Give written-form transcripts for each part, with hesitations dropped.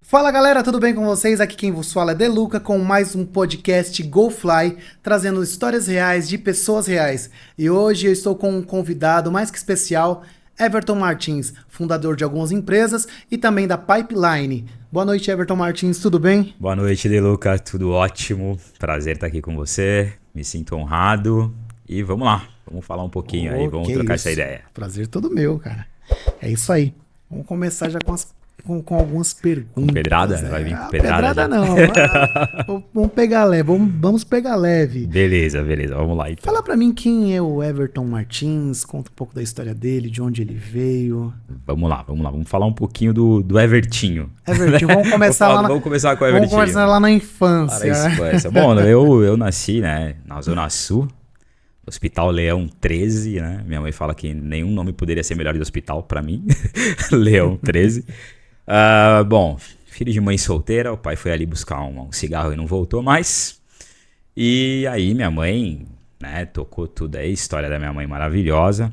Fala galera, tudo bem com vocês? Aqui quem vos fala é Deluca com mais um podcast Go Fly, trazendo histórias reais de pessoas reais. E hoje eu estou com um convidado mais que especial, Everton Martins, fundador de algumas empresas e também da Pipeline. Boa noite, Everton Martins, tudo bem? Boa noite, Deluca, tudo ótimo. Prazer estar aqui com você, me sinto honrado e vamos lá, vamos falar um pouquinho aí, vamos trocar essa ideia. Prazer todo meu, cara. É isso aí. Vamos começar já com algumas perguntas. Com pedrada? Vai vir com pedrada? Pedrada não. Vamos pegar leve. Vamos pegar leve. Beleza, vamos lá então. Fala pra mim quem é o Everton Martins, conta um pouco da história dele, de onde ele veio. Vamos lá. Vamos falar um pouquinho do Evertinho. Evertinho, vamos começar lá vamos começar com o Evertinho. Vamos começar lá na infância. Bom, eu nasci, né, na Zona Sul. Hospital Leão 13, né? Minha mãe fala que nenhum nome poderia ser melhor de hospital pra mim. Leão 13. Bom, filho de mãe solteira, o pai foi ali buscar um cigarro e não voltou mais. E aí minha mãe, né, tocou tudo aí, história da minha mãe maravilhosa.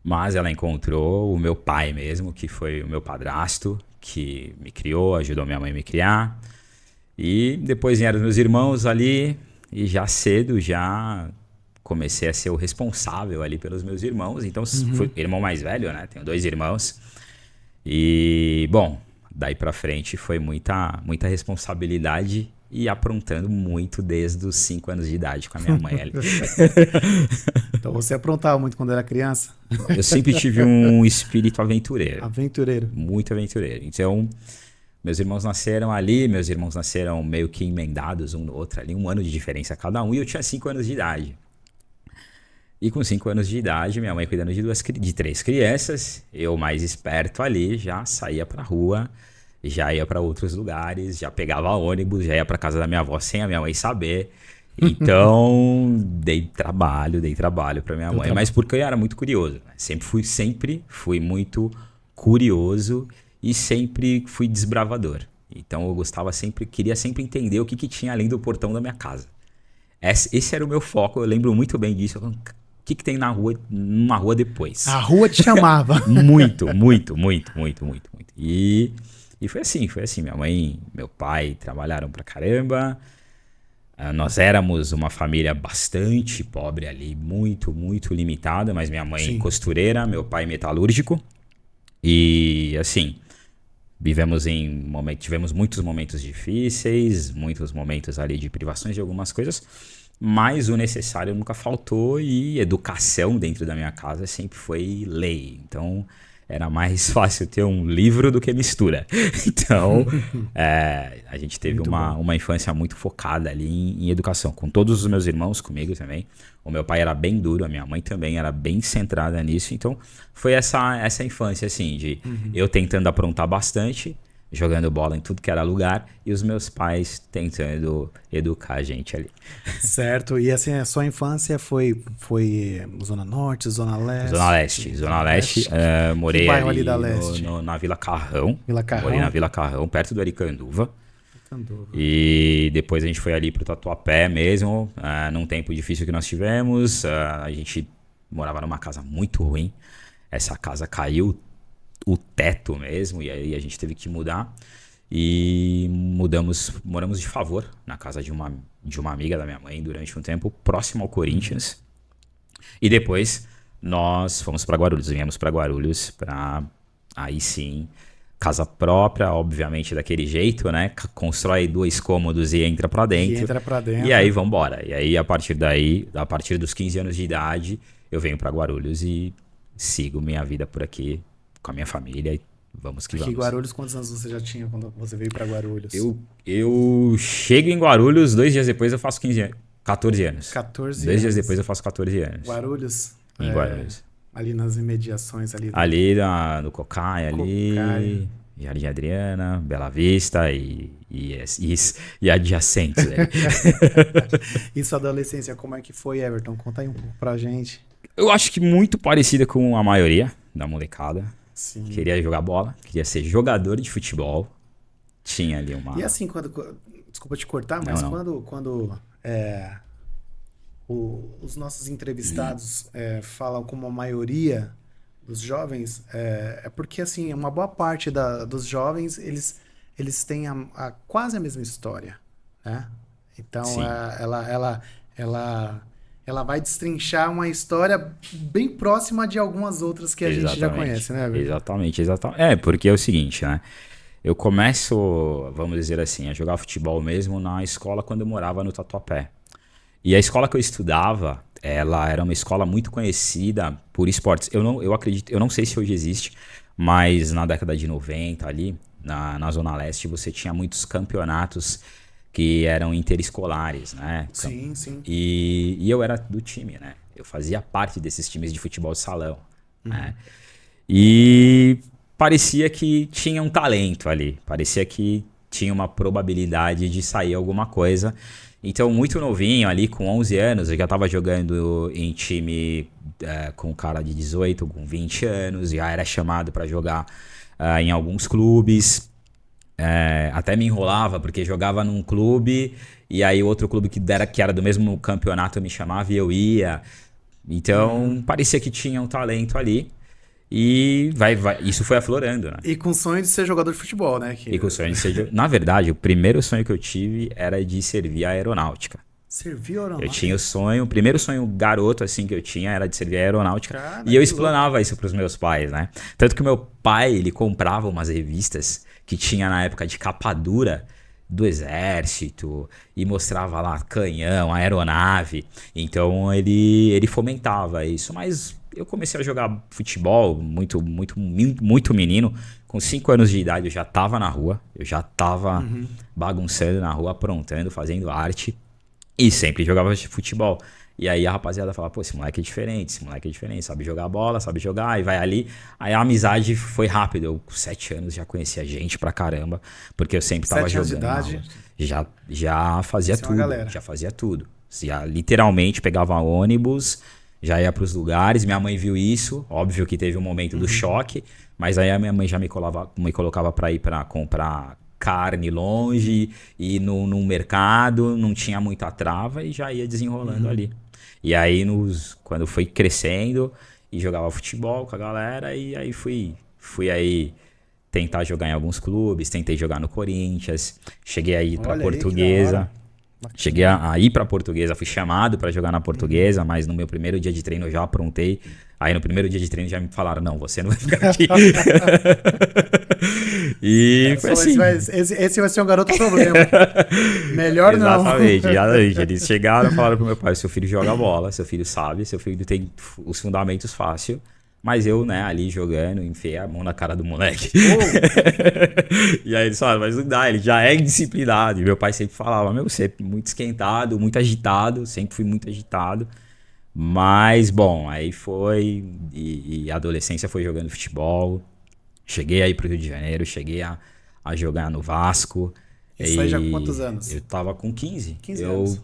Mas ela encontrou o meu pai mesmo, que foi o meu padrasto, que me criou, ajudou minha mãe a me criar. E depois vieram meus irmãos ali, e já cedo, comecei a ser o responsável ali pelos meus irmãos. Então, fui irmão mais velho, né? Tenho 2 irmãos. E, bom, daí pra frente foi muita responsabilidade e aprontando muito desde os 5 anos de idade com a minha mãe ali. Então você aprontava muito quando era criança? Eu sempre tive um espírito aventureiro. Aventureiro. Muito aventureiro. Então, meus irmãos nasceram ali, meus irmãos nasceram meio que emendados um no outro ali, 1 ano de diferença cada um, e eu tinha 5 anos de idade. E com 5 anos de idade, minha mãe cuidando de 3 crianças, eu mais esperto ali, já saía pra rua, já ia pra outros lugares, já pegava ônibus, já ia pra casa da minha avó sem a minha mãe saber. Então, dei trabalho pra minha mãe, mas porque eu era muito curioso, né? Sempre fui muito curioso e sempre fui desbravador. Então eu queria sempre entender o que tinha além do portão da minha casa. Esse era o meu foco, eu lembro muito bem disso. O que tem numa rua depois? A rua te chamava. Muito. E foi assim. Minha mãe e meu pai trabalharam pra caramba. Nós éramos uma família bastante pobre ali, muito limitada, mas minha mãe costureira, meu pai metalúrgico. E assim, tivemos muitos momentos difíceis, muitos momentos ali de privações de algumas coisas. Mas o necessário nunca faltou e educação dentro da minha casa sempre foi lei. Então, era mais fácil ter um livro do que mistura. Então, a gente teve uma infância muito focada ali em educação. Com todos os meus irmãos, comigo também. O meu pai era bem duro, a minha mãe também era bem centrada nisso. Então, foi essa infância, assim, de eu tentando aprontar bastante, jogando bola em tudo que era lugar, e os meus pais tentando educar a gente ali. Certo, e assim, a sua infância foi Zona Norte, Zona Leste? Zona Leste. Morei que bairro ali da Leste? Na Vila Carrão. Morei na Vila Carrão, perto do Aricanduva. E depois a gente foi ali pro Tatuapé mesmo, num tempo difícil que nós tivemos. A gente morava numa casa muito ruim. Essa casa caiu o teto mesmo, e aí a gente teve que mudar e moramos de favor na casa de uma amiga da minha mãe durante um tempo, próximo ao Corinthians. E depois nós viemos para Guarulhos para aí sim, casa própria, obviamente daquele jeito, né? Constrói 2 cômodos e entra para dentro. E aí vambora. E aí a partir dos 15 anos de idade, eu venho para Guarulhos e sigo minha vida por aqui com a minha família e vamos que vamos. Aqui em Guarulhos, quantos anos você já tinha quando você veio pra Guarulhos? Eu chego em Guarulhos, 2 dias depois eu faço 14 anos. 2 dias depois eu faço 14 anos. Guarulhos? Em Guarulhos. Ali nas imediações ali. Ali no Cocai, ali, Jardim Adriana, Bela Vista e adjacentes. E sua adolescência, como é que foi, Everton? Conta aí um pouco pra gente. Eu acho que muito parecida com a maioria da molecada. Sim. Queria jogar bola, queria ser jogador de futebol. tinha ali uma... E assim, desculpa te cortar, mas Não. quando os nossos entrevistados falam como a maioria dos jovens, é porque assim, uma boa parte dos jovens, eles têm quase a mesma história, né? Então, Sim. ela vai destrinchar uma história bem próxima de algumas outras que a gente já conhece, né, Everton? Exatamente. Porque é o seguinte, né? Eu começo, vamos dizer assim, a jogar futebol mesmo na escola quando eu morava no Tatuapé. E a escola que eu estudava, ela era uma escola muito conhecida por esportes. Eu acredito, eu não sei se hoje existe, mas na década de 90 ali, na Zona Leste, você tinha muitos campeonatos que eram interescolares, né? Sim. E eu era do time, né? Eu fazia parte desses times de futebol de salão, né? E parecia que tinha um talento ali, parecia que tinha uma probabilidade de sair alguma coisa. Então, muito novinho ali, com 11 anos, eu já estava jogando em time com cara de 18, com 20 anos, já era chamado para jogar em alguns clubes. Até me enrolava, porque jogava num clube e aí outro clube que era do mesmo campeonato me chamava e eu ia. Então, parecia que tinha um talento ali. E isso foi aflorando, né? E com sonho de ser jogador de futebol, né? E com o sonho de ser... Na verdade, o primeiro sonho que eu tive era de servir a aeronáutica. Serviu ou não? Eu tinha o primeiro sonho garoto assim que eu tinha era de servir a aeronáutica. Cara, e eu que explanava isso pros meus pais, né? Tanto que meu pai, ele comprava umas revistas que tinha na época de capa dura do exército e mostrava lá canhão, aeronave. Então ele fomentava isso, mas eu comecei a jogar futebol muito menino. Com 5 anos de idade eu já tava na rua, eu já tava bagunçando na rua, aprontando, fazendo arte. E sempre jogava futebol. E aí a rapaziada falava, pô, esse moleque é diferente, sabe jogar bola, sabe jogar, e vai ali. Aí a amizade foi rápida. Eu com 7 anos já conhecia gente pra caramba, porque eu sempre tava 7 anos de jogando. idade? Já fazia Conhecia uma tudo, galera. já fazia tudo. Já literalmente pegava ônibus, já ia pros lugares. Minha mãe viu isso, óbvio que teve um momento do choque, mas aí a minha mãe já me colocava pra ir pra comprar carne longe e num mercado, não tinha muita trava e já ia desenrolando ali. E aí, quando foi crescendo e jogava futebol com a galera, e aí fui aí tentar jogar em alguns clubes, tentei jogar no Corinthians, cheguei aí pra Olha aí, que da Portuguesa. hora. Cheguei a ir pra Portuguesa, fui chamado pra jogar na Portuguesa, mas no meu primeiro dia de treino eu já aprontei. Aí no primeiro dia de treino já me falaram, não, você não vai ficar aqui. E foi assim. Esse vai ser um garoto problema. Melhor não. Exatamente. Eles chegaram e falaram pro meu pai, seu filho joga bola, seu filho sabe, seu filho tem os fundamentos fácil. Mas eu, né, ali jogando, enfiei a mão na cara do moleque. E aí eles falaram, mas não dá, ele já é indisciplinado. E meu pai sempre falava, você é muito esquentado, muito agitado, sempre fui muito agitado. Mas, bom, aí foi, e a adolescência foi jogando futebol. Cheguei aí pro Rio de Janeiro, cheguei a jogar no Vasco. Isso aí já com quantos anos? Eu tava com 15. 15 anos.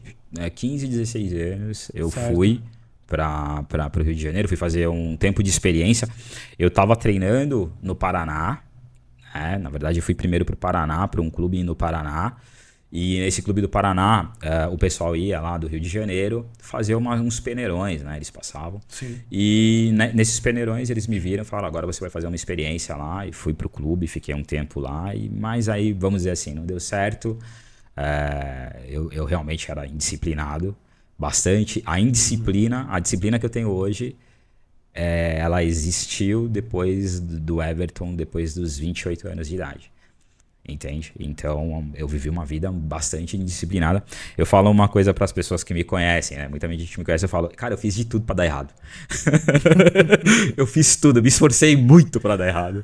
15, 16 anos, eu Certo. fui para o Rio de Janeiro, fui fazer um tempo de experiência. Eu estava treinando no Paraná, né? Na verdade eu fui primeiro para o Paraná, para um clube no Paraná, e nesse clube do Paraná o pessoal ia lá do Rio de Janeiro fazer uns peneirões, né? Eles passavam. Sim. E nesses peneirões eles me viram e falaram, agora você vai fazer uma experiência lá, e fui pro clube, fiquei um tempo lá, mas aí, vamos dizer assim, não deu certo. Eu realmente era indisciplinado bastante. A disciplina que eu tenho hoje, ela existiu depois do Everton, depois dos 28 anos de idade. Entende? Então eu vivi uma vida bastante indisciplinada. Eu falo uma coisa para as pessoas que me conhecem, né? Muita gente que me conhece, eu falo, cara, eu fiz de tudo para dar errado. Eu fiz tudo, eu me esforcei muito para dar errado.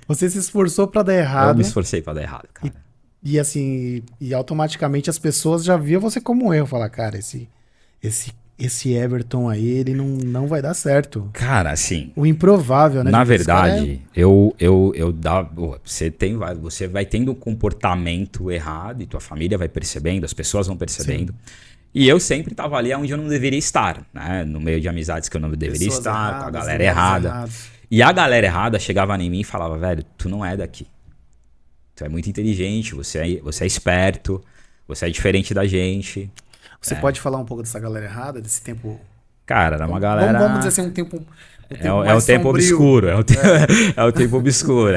Você se esforçou pra dar errado. Eu me esforcei para dar errado, cara. E assim, e automaticamente as pessoas já viam você como um erro. Falar, cara, esse Everton aí, ele não vai dar certo. Cara, assim, O improvável, né? na Tipo, esse cara verdade, você vai tendo um comportamento errado e tua família vai percebendo, as pessoas vão percebendo. E eu sempre tava ali onde eu não deveria estar, né? No meio de amizades que eu não deveria Pessoas estar, erradas, com a galera lugares errada. errados. E a galera errada chegava em mim e falava, velho, tu não é daqui. Tu é muito inteligente, você é esperto, você é diferente da gente. Você pode falar um pouco dessa galera errada, desse tempo... Cara, era uma galera... Vamos dizer assim, um tempo é um tempo obscuro, é um tempo obscuro,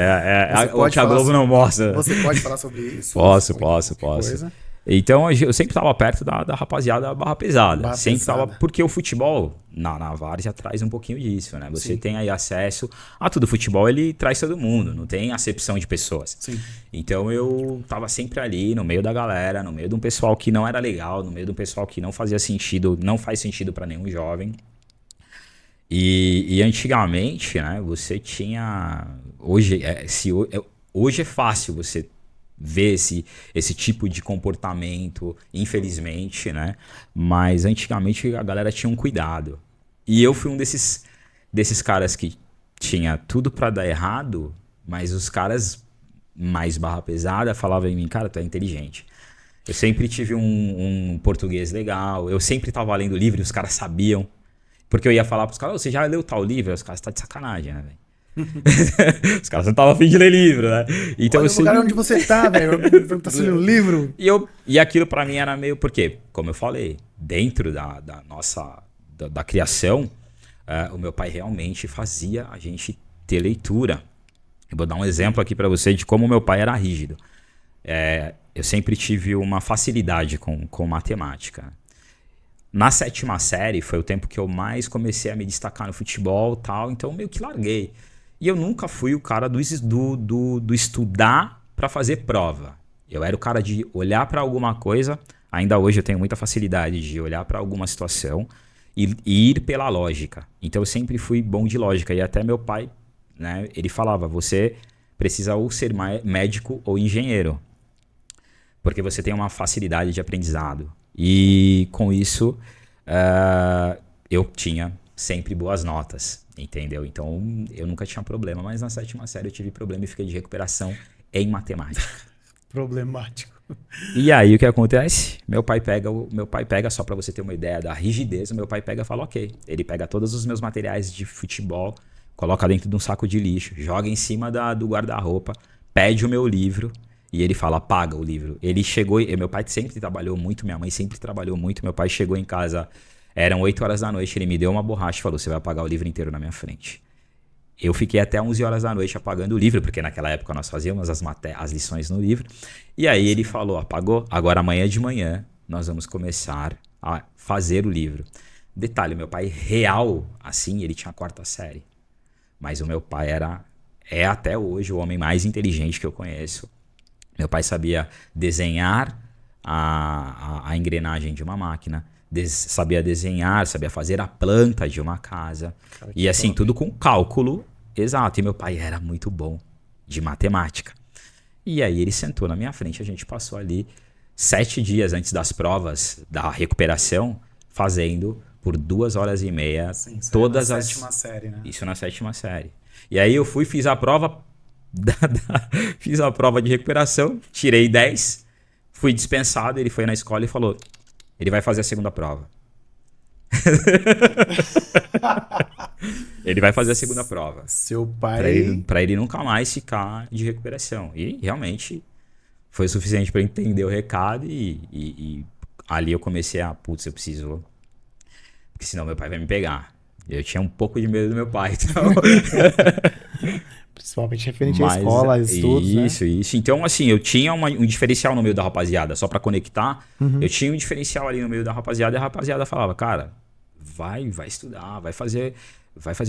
o que a Globo não mostra. Você pode falar sobre isso? Posso. Então eu sempre estava perto da rapaziada barra pesada. Porque o futebol na várzea traz um pouquinho disso, né? Você tem aí acesso a tudo. O futebol ele traz todo mundo, não tem acepção de pessoas. Sim. Então eu tava sempre ali no meio da galera, no meio de um pessoal que não era legal, no meio de um pessoal que não fazia sentido, não faz sentido para nenhum jovem. E antigamente, né? Você tinha hoje é fácil você ver esse tipo de comportamento, infelizmente, né? Mas antigamente a galera tinha um cuidado. E eu fui um desses caras que tinha tudo pra dar errado, mas os caras mais barra pesada falavam em mim, cara, tu é inteligente. Eu sempre tive um português legal, eu sempre tava lendo livro e os caras sabiam. Porque eu ia falar pros caras, você já leu tal livro? Os caras, tá de sacanagem, né, velho? Os caras não estavam afim de ler livro, né? Então, olha o lugar onde você tá, velho. Perguntar se leu um livro. E aquilo pra mim era meio... Porque, como eu falei, dentro da nossa... Da criação, o meu pai realmente fazia a gente ter leitura. Eu vou dar um exemplo aqui pra você de como o meu pai era rígido. Eu sempre tive uma facilidade com matemática. Na 7ª série foi o tempo que eu mais comecei a me destacar no futebol e tal, então meio que larguei. E eu nunca fui o cara do estudar para fazer prova. Eu era o cara de olhar para alguma coisa, ainda hoje eu tenho muita facilidade de olhar para alguma situação e ir pela lógica. Então eu sempre fui bom de lógica. E até meu pai, né, ele falava, você precisa ou ser médico ou engenheiro, porque você tem uma facilidade de aprendizado. E com isso, eu tinha sempre boas notas, entendeu? Então, eu nunca tinha problema, mas na 7ª série eu tive problema e fiquei de recuperação em matemática. Problemático. E aí, o que acontece? Meu pai pega, só pra você ter uma ideia da rigidez, meu pai pega e fala, ok. Ele pega todos os meus materiais de futebol, coloca dentro de um saco de lixo, joga em cima do guarda-roupa, pede o meu livro, e ele fala, paga o livro. Ele chegou, meu pai sempre trabalhou muito, minha mãe sempre trabalhou muito. Meu pai chegou em casa, eram 8 horas da noite, ele me deu uma borracha e falou, você vai pagar o livro inteiro na minha frente. Eu fiquei até 11 horas da noite apagando o livro, porque naquela época nós fazíamos as lições no livro. E aí ele falou, apagou? Agora amanhã de manhã nós vamos começar a fazer o livro. Detalhe, meu pai real, assim, ele tinha a 4ª série. Mas o meu pai é até hoje o homem mais inteligente que eu conheço. Meu pai sabia desenhar a engrenagem de uma máquina, sabia desenhar, sabia fazer a planta de uma casa. Cara, e assim, top. Tudo com cálculo exato. E meu pai era muito bom de matemática. E aí ele sentou na minha frente, a gente passou ali 7 dias antes das provas da recuperação, fazendo por 2 horas e meia todas as... Isso na 7ª série, né? Isso na 7ª série. E aí eu fiz a prova... Fiz a prova de recuperação, tirei 10, fui dispensado, ele foi na escola e falou, ele vai fazer a 2ª prova. Ele vai fazer a 2ª prova. Seu pai... Pra ele nunca mais ficar de recuperação. E realmente foi o suficiente para entender o recado e ali eu comecei a, putz, eu preciso, porque senão meu pai vai me pegar. Eu tinha um pouco de medo do meu pai, então... Principalmente referente à escola, estudos, né? Isso. Então, assim, eu tinha um diferencial no meio da rapaziada, só pra conectar. Eu tinha um diferencial ali no meio da rapaziada e a rapaziada falava, cara, vai estudar, vai fazer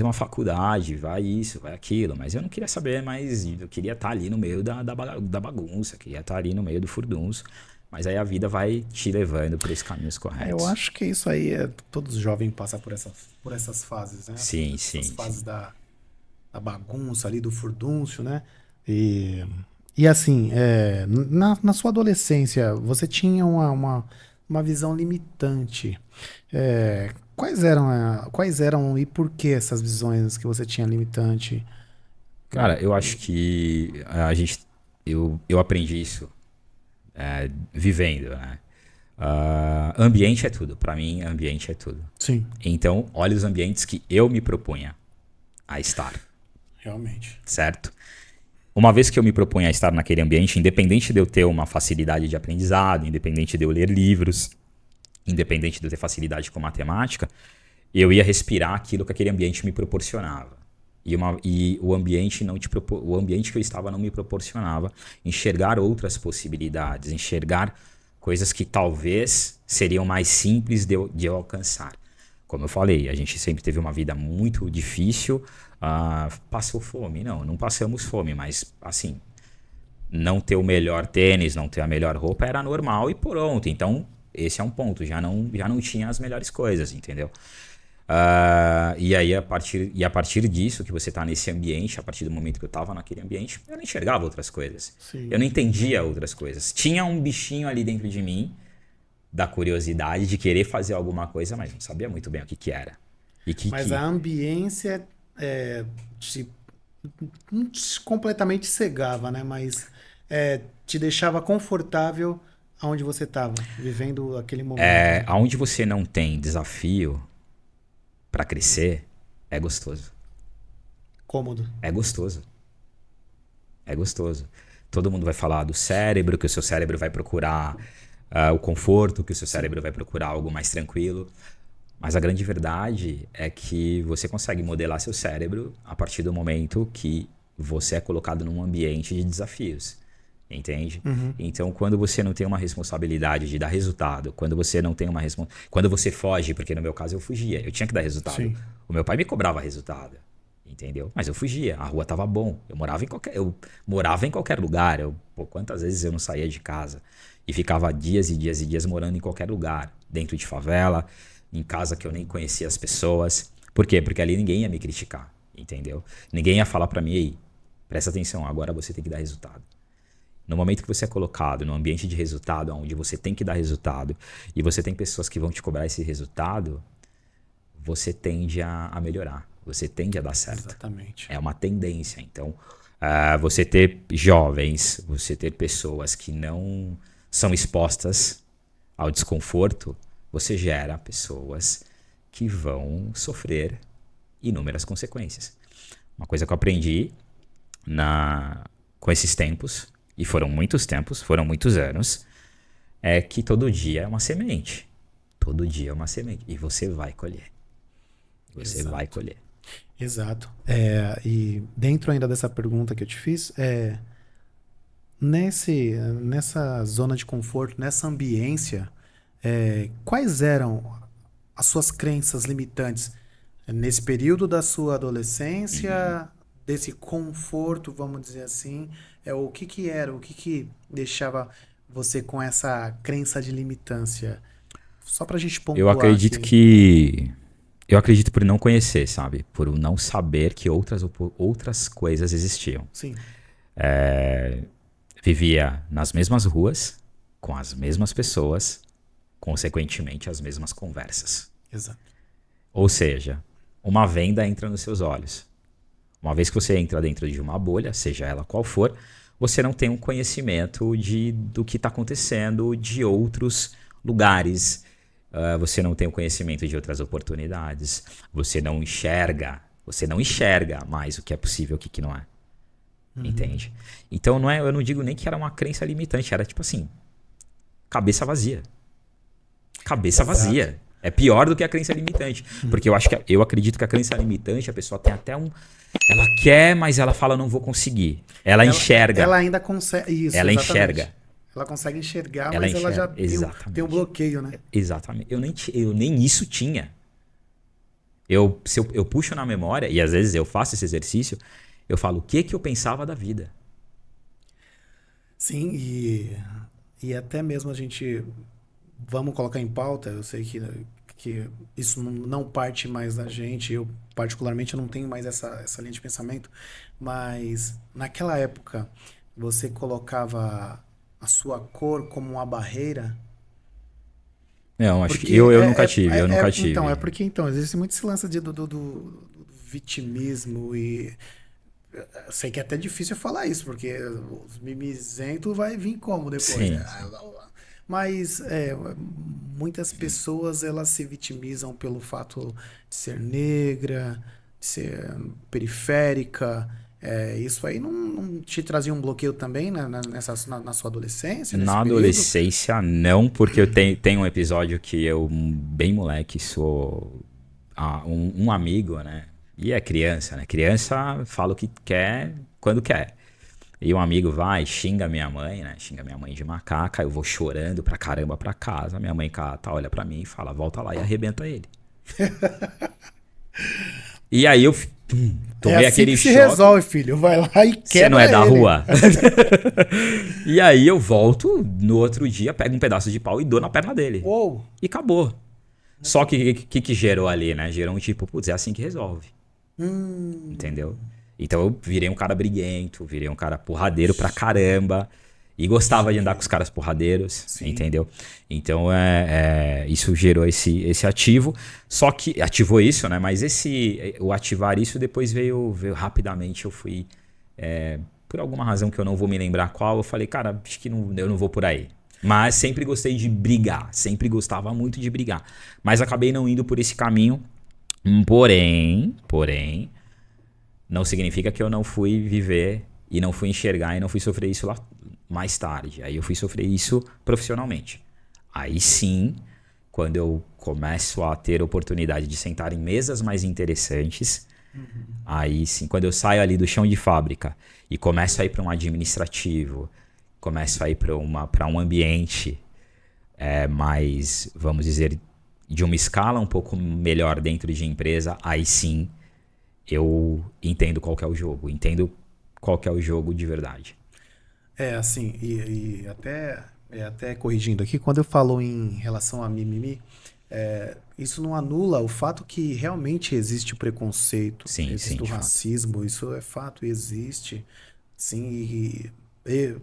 uma faculdade, vai isso, vai aquilo. Mas eu não queria saber, mas eu queria estar ali no meio da bagunça, queria estar ali no meio do furdunço. Mas aí a vida vai te levando por esses caminhos corretos. Eu acho que isso aí, todos os jovens passam por essas fases, né? Sim. Essas fases da bagunça ali, do furdúncio, né? E assim, na sua adolescência, você tinha uma visão limitante. Quais eram e por que essas visões que você tinha limitante? Cara, eu acho que eu aprendi isso vivendo, né? Ambiente é tudo. Pra mim, ambiente é tudo. Sim. Então, olha os ambientes que eu me propunha a estar. Realmente. certo? Uma vez que eu me propunha a estar naquele ambiente, independente de eu ter uma facilidade de aprendizado, independente de eu ler livros, independente de eu ter facilidade com matemática, eu ia respirar aquilo que aquele ambiente me proporcionava. E o ambiente o ambiente que eu estava não me proporcionava enxergar outras possibilidades, enxergar coisas que talvez seriam mais simples de eu alcançar. Como eu falei, a gente sempre teve uma vida muito difícil. Passou fome? Não passamos fome, mas assim, não ter o melhor tênis, não ter a melhor roupa era normal e pronto. Então, esse é um ponto, já não tinha as melhores coisas, entendeu? E aí, a partir disso, que você tá nesse ambiente, a partir do momento que eu tava naquele ambiente, eu não enxergava outras coisas. Sim. Eu não entendia outras coisas. Tinha um bichinho ali dentro de mim, da curiosidade de querer fazer alguma coisa, mas não sabia muito bem o que era. Mas a ambiência não te completamente cegava, né? Mas te deixava confortável aonde você estava, vivendo aquele momento. Aonde você não tem desafio para crescer, é gostoso. Cômodo. É gostoso. É gostoso. Todo mundo vai falar do cérebro, que o seu cérebro vai procurar o conforto, que o seu cérebro vai procurar algo mais tranquilo. Mas a grande verdade é que você consegue modelar seu cérebro a partir do momento que você é colocado num ambiente de desafios. Entende? Então, quando você não tem uma responsabilidade de dar resultado, quando você não tem quando você foge, porque no meu caso eu fugia, eu tinha que dar resultado. Sim. O meu pai me cobrava resultado, entendeu? Mas eu fugia, a rua tava bom, eu morava em qualquer lugar. Quantas vezes eu não saía de casa e ficava dias e dias e dias morando em qualquer lugar, dentro de favela, em casa que eu nem conhecia as pessoas. Por quê? Porque ali ninguém ia me criticar, entendeu? Ninguém ia falar pra mim: ei, presta atenção, agora você tem que dar resultado. No momento que você é colocado no ambiente de resultado, onde você tem que dar resultado, e você tem pessoas que vão te cobrar esse resultado, você tende a melhorar, você tende a dar certo. Exatamente. É uma tendência. Então, você ter jovens, você ter pessoas que não são expostas ao desconforto, você gera pessoas que vão sofrer inúmeras consequências. Uma coisa que eu aprendi com esses tempos, e foram muitos tempos, foram muitos anos, é que todo dia é uma semente. Todo dia é uma semente. E você vai colher. Você vai colher. Exato. E dentro ainda dessa pergunta que eu te fiz, nessa zona de conforto, nessa ambiência, quais eram as suas crenças limitantes nesse período da sua adolescência, desse conforto, vamos dizer assim? O que era? O que deixava você com essa crença de limitância? Só pra gente pontuar Eu acredito aqui. Eu acredito por não conhecer, sabe? Por não saber que outras coisas existiam. Sim. Vivia nas mesmas ruas, com as mesmas pessoas, consequentemente as mesmas conversas. Exato. Ou seja, uma venda entra nos seus olhos. Uma vez que você entra dentro de uma bolha, seja ela qual for, você não tem um conhecimento do que está acontecendo de outros lugares. Você não tem o conhecimento de outras oportunidades. Você não enxerga mais o que é possível e o que não é. Entende? Então eu não digo nem que era uma crença limitante, era tipo assim, cabeça vazia. Cabeça Exato. vazia. É pior do que a crença limitante. Porque eu acredito que a crença limitante, a pessoa tem até ela quer, mas ela fala: não vou conseguir. Ela enxerga. Ela ainda consegue. Isso, ela exatamente. enxerga. Ela consegue enxergar, Ela mas enxerga. ela já tem um bloqueio, né? Exatamente. Eu nem isso tinha. Se eu puxo na memória, e às vezes eu faço esse exercício, eu falo: o que eu pensava da vida? Sim, e até mesmo a gente... Vamos colocar em pauta, eu sei que isso não parte mais da gente, eu particularmente não tenho mais essa linha de pensamento, mas naquela época você colocava a sua cor como uma barreira? Não, acho que eu nunca tive, eu nunca tive. Então, existe muito esse lance do vitimismo e... Eu sei que é até difícil falar isso, porque os mimizentos vai vir como depois? Sim. Mas muitas pessoas elas se vitimizam pelo fato de ser negra, de ser periférica, isso aí não te trazia um bloqueio também na sua adolescência? Na Nesse período? adolescência, não, porque eu tenho um episódio que eu, bem moleque, sou um amigo, né? E é criança, né? Criança fala o que quer, quando quer. E um amigo vai, xinga minha mãe, né? Xinga minha mãe de macaca, eu vou chorando pra caramba pra casa. Minha mãe cata, olha pra mim e fala, volta lá e arrebenta ele. E aí eu tomei assim aquele que se choque. resolve, filho. Vai lá e quebra Você não é da ele. rua? E aí eu volto, no outro dia, pego um pedaço de pau e dou na perna dele. Uou. E acabou. Só que o que gerou ali, né? Gerou um tipo, putz, é assim que resolve. Entendeu? Então eu virei um cara briguento, virei um cara porradeiro pra caramba. E gostava de andar com os caras porradeiros, Sim. entendeu? Então isso gerou esse ativo. Só que ativou isso, né? Mas o ativar isso depois veio rapidamente. Eu fui, por alguma razão que eu não vou me lembrar qual, eu falei, cara, acho que eu não vou por aí. Mas sempre gostei de brigar, sempre gostava muito de brigar. Mas acabei não indo por esse caminho. Porém, não significa que eu não fui viver e não fui enxergar e não fui sofrer isso lá mais tarde. Aí eu fui sofrer isso profissionalmente. Aí sim, quando eu começo a ter oportunidade de sentar em mesas mais interessantes, aí sim, quando eu saio ali do chão de fábrica e começo a ir para um administrativo, começo a ir para um ambiente mais, vamos dizer, de uma escala um pouco melhor dentro de empresa, aí sim eu entendo qual que é o jogo, entendo qual que é o jogo de verdade. Assim, e até corrigindo aqui, quando eu falo em relação a mimimi, isso não anula o fato que realmente existe o preconceito, Sim, existe o de fato. racismo, isso é fato, existe. Sim, e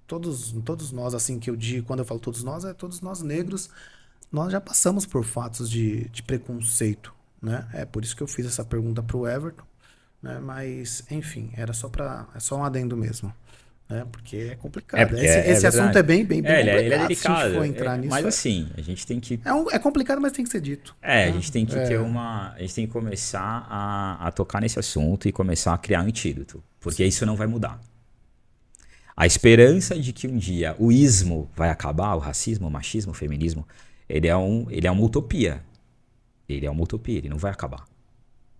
todos nós, assim que eu digo, quando eu falo todos nós negros, nós já passamos por fatos de preconceito, né? É por isso que eu fiz essa pergunta pro Everton, né? Mas, enfim, é só um adendo mesmo, né? Porque é complicado. Porque Esse assunto verdade. é bem Ele é complicado. Se a gente delicado. for entrar Mas nisso, assim, a gente tem que. é complicado, mas tem que ser dito. A Né? gente tem que ter uma. A gente tem que começar a tocar nesse assunto e começar a criar antídoto. Porque isso não vai mudar. A esperança de que um dia o ismo vai acabar, o racismo, o machismo, o feminismo, ele é uma utopia. Ele é uma utopia, ele não vai acabar.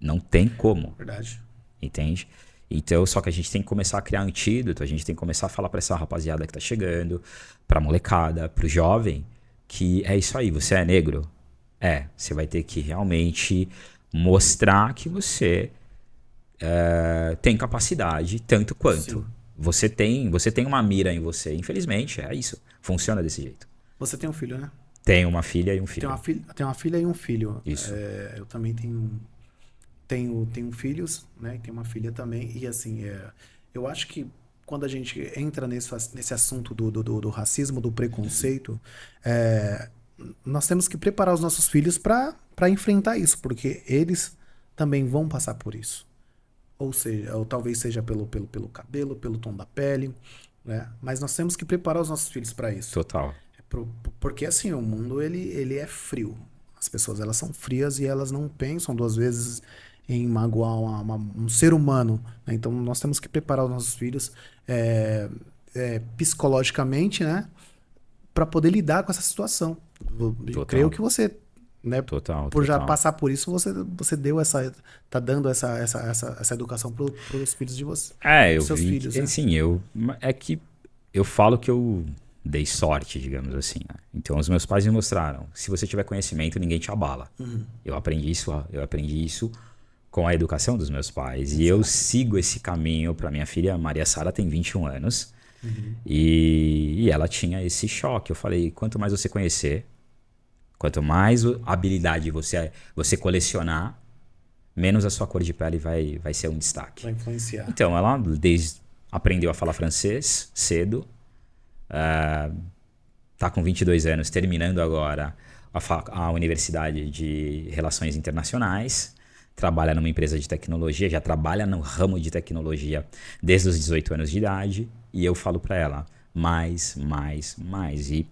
Não tem como. Verdade. Entende? Então, só que a gente tem que começar a criar antídoto, a gente tem que começar a falar pra essa rapaziada que tá chegando, pra molecada, pro jovem, que é isso aí, você é negro? Você vai ter que realmente mostrar que você tem capacidade tanto quanto. Sim. Você tem uma mira em você, infelizmente, é isso. Funciona desse jeito. Você tem um filho, né? Tem uma filha e um filho. Tem uma filha e um filho. Isso. Eu também tenho filhos, né? E tenho uma filha também. E assim, eu acho que quando a gente entra nesse assunto do racismo, do preconceito, nós temos que preparar os nossos filhos para enfrentar isso, porque eles também vão passar por isso. Ou seja, ou talvez seja pelo cabelo, pelo tom da pele, né? Mas nós temos que preparar os nossos filhos para isso. Total. Porque assim, o mundo ele é frio. As pessoas elas são frias e elas não pensam duas vezes em magoar um ser humano, né? Então nós temos que preparar os nossos filhos psicologicamente, né? Para poder lidar com essa situação. Eu creio que você, né? Por já passar por isso, você deu tá dando essa educação para os filhos de você. Eu seus vi filhos, que, né? assim, é que eu falo que eu dei sorte, digamos assim, né? Então os meus pais me mostraram, se você tiver conhecimento, ninguém te abala. Eu aprendi isso com a educação dos meus pais. E eu sigo esse caminho para minha filha. Maria Sara tem 21 anos. E ela tinha esse choque. Eu falei, quanto mais você conhecer, quanto mais habilidade você colecionar, menos a sua cor de pele vai ser um destaque. Vai influenciar. Então, ela aprendeu a falar francês cedo. Tá com 22 anos, terminando agora a Universidade de Relações Internacionais. Trabalha numa empresa de tecnologia, já trabalha no ramo de tecnologia desde os 18 anos de idade. E eu falo para ela, mais. E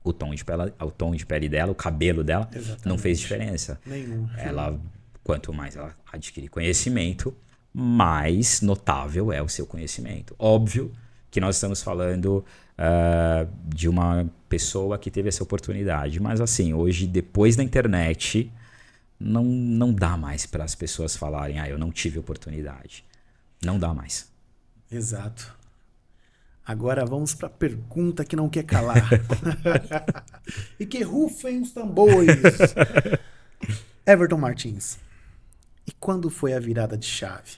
o tom de pele dela, o cabelo dela, Exatamente. não fez diferença. Nenhum. Ela Quanto mais ela adquirir conhecimento, mais notável é o seu conhecimento. Óbvio que nós estamos falando de uma pessoa que teve essa oportunidade, mas assim, hoje, depois da internet, não dá mais para as pessoas falarem, eu não tive oportunidade. Não dá mais. Exato. Agora vamos para a pergunta que não quer calar. E que rufem os tambores. Everton Martins. E quando foi a virada de chave?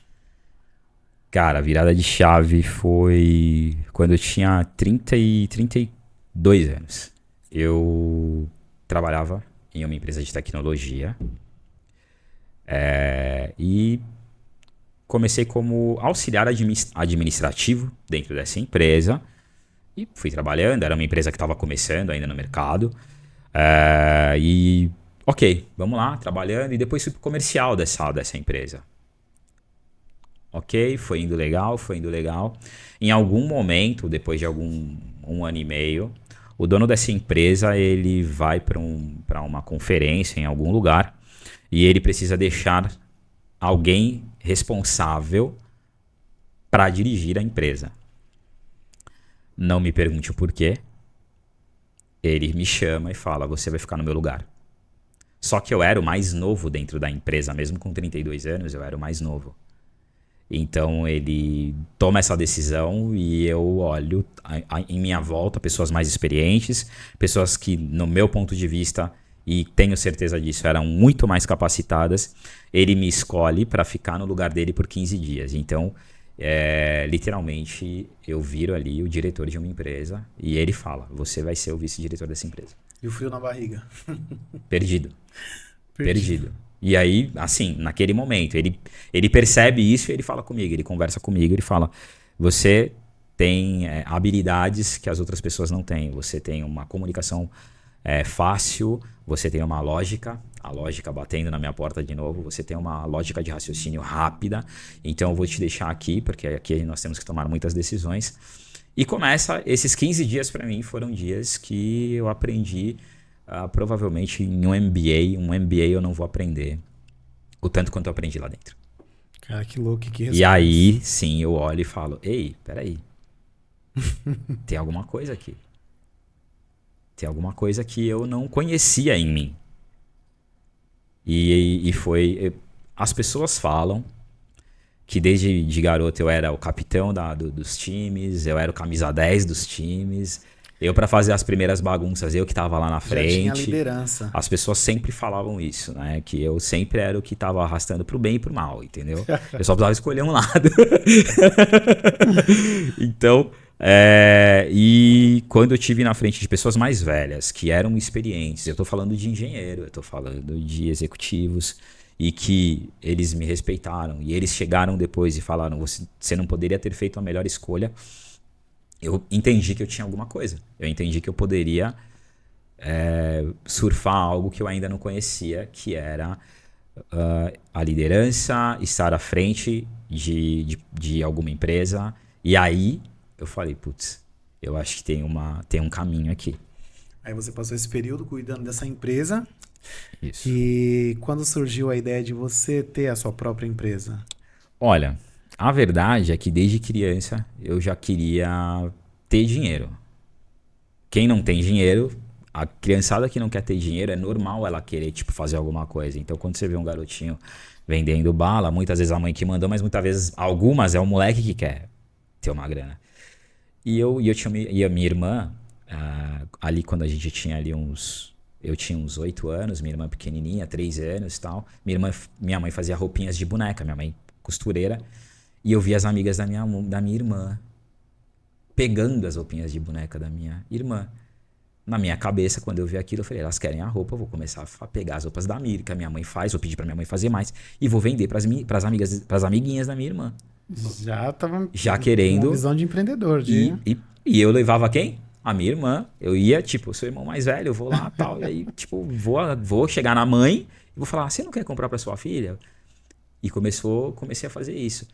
Cara, a virada de chave foi quando eu tinha 32 anos. Eu trabalhava em uma empresa de tecnologia e comecei como auxiliar administrativo dentro dessa empresa e fui trabalhando. Era uma empresa que estava começando ainda no mercado. Ok, vamos lá, trabalhando. E depois fui pro comercial dessa empresa. Ok, foi indo legal. Em algum momento, depois de um ano e meio, o dono dessa empresa ele vai para uma conferência em algum lugar e ele precisa deixar alguém responsável para dirigir a empresa. Não me pergunte o porquê. Ele me chama e fala, você vai ficar no meu lugar. Só que eu era o mais novo dentro da empresa, mesmo com 32 anos, eu era o mais novo. Então ele toma essa decisão e eu olho em minha volta pessoas mais experientes, pessoas que, no meu ponto de vista, e tenho certeza disso, eram muito mais capacitadas. Ele me escolhe para ficar no lugar dele por 15 dias. Então, literalmente, eu viro ali o diretor de uma empresa e ele fala, você vai ser o vice-diretor dessa empresa. E o frio na barriga? Perdido. E aí, assim, naquele momento, ele percebe isso e ele fala comigo, ele conversa comigo, ele fala, você tem habilidades que as outras pessoas não têm, você tem uma comunicação fácil, você tem uma lógica, a lógica batendo na minha porta de novo, você tem uma lógica de raciocínio rápida, então eu vou te deixar aqui, porque aqui nós temos que tomar muitas decisões. E começa, esses 15 dias para mim foram dias que eu aprendi, provavelmente em um MBA eu não vou aprender o tanto quanto eu aprendi lá dentro. Cara, que louco, que resposta. E aí, sim, eu olho e falo, ei, peraí, tem alguma coisa aqui. Tem alguma coisa que eu não conhecia em mim. E foi... As pessoas falam que desde de garoto eu era o capitão dos times, eu era o camisa 10 dos times. Eu, para fazer as primeiras bagunças, eu que tava lá na frente. Já tinha liderança. As pessoas sempre falavam isso, né? Que eu sempre era o que tava arrastando pro bem e pro mal, entendeu? Eu só precisava escolher um lado. Então... e quando eu tive na frente de pessoas mais velhas, que eram experientes, eu tô falando de engenheiro, eu tô falando de executivos, e que eles me respeitaram, e eles chegaram depois e falaram, você não poderia ter feito a melhor escolha, eu entendi que eu tinha alguma coisa, eu entendi que eu poderia surfar algo que eu ainda não conhecia, que era a liderança, estar à frente de alguma empresa, e aí eu falei, putz, eu acho que tem um caminho aqui. Aí você passou esse período cuidando dessa empresa. Isso. E quando surgiu a ideia de você ter a sua própria empresa? Olha, a verdade é que desde criança eu já queria ter dinheiro. Quem não tem dinheiro, a criançada que não quer ter dinheiro, é normal ela querer fazer alguma coisa. Então quando você vê um garotinho vendendo bala, muitas vezes a mãe que mandou, mas muitas vezes algumas é o moleque que quer ter uma grana. E a minha irmã, ali quando a gente tinha ali eu tinha uns 8 anos, minha irmã pequenininha, 3 anos e tal. Minha mãe fazia roupinhas de boneca, minha mãe costureira. E eu via as amigas da minha irmã pegando as roupinhas de boneca da minha irmã. Na minha cabeça, quando eu vi aquilo, eu falei, elas querem a roupa, eu vou começar a pegar as roupas da Mir, que a minha mãe faz, vou pedir pra minha mãe fazer mais, e vou vender pras amiguinhas da minha irmã. Já querendo. Uma visão de empreendedor. E eu levava quem? A minha irmã. Eu ia, eu sou o irmão mais velho, eu vou lá e tal. E aí, vou chegar na mãe e vou falar, você não quer comprar pra sua filha? E comecei a fazer isso.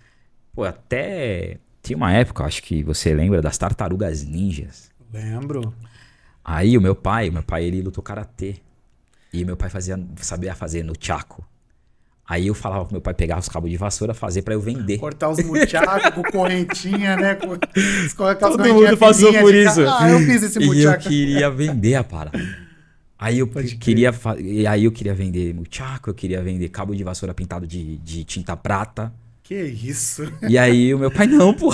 Pô, até tinha uma época, acho que você lembra, das Tartarugas Ninjas. Lembro. Aí o meu pai, ele lutou karatê. E meu pai sabia fazer no chaco. Aí eu falava pro meu pai pegar os cabos de vassoura, fazer pra eu vender. Cortar os muchacos com correntinha, né? Com aquelas Todo correntinhas mundo passou fininhas por de isso. eu fiz esse E eu muchaco. queria vender a parada. Aí eu Pode queria, e aí eu queria vender muchaco, eu queria vender cabo de vassoura pintado de tinta prata. Que isso? E aí o meu pai, não, pô.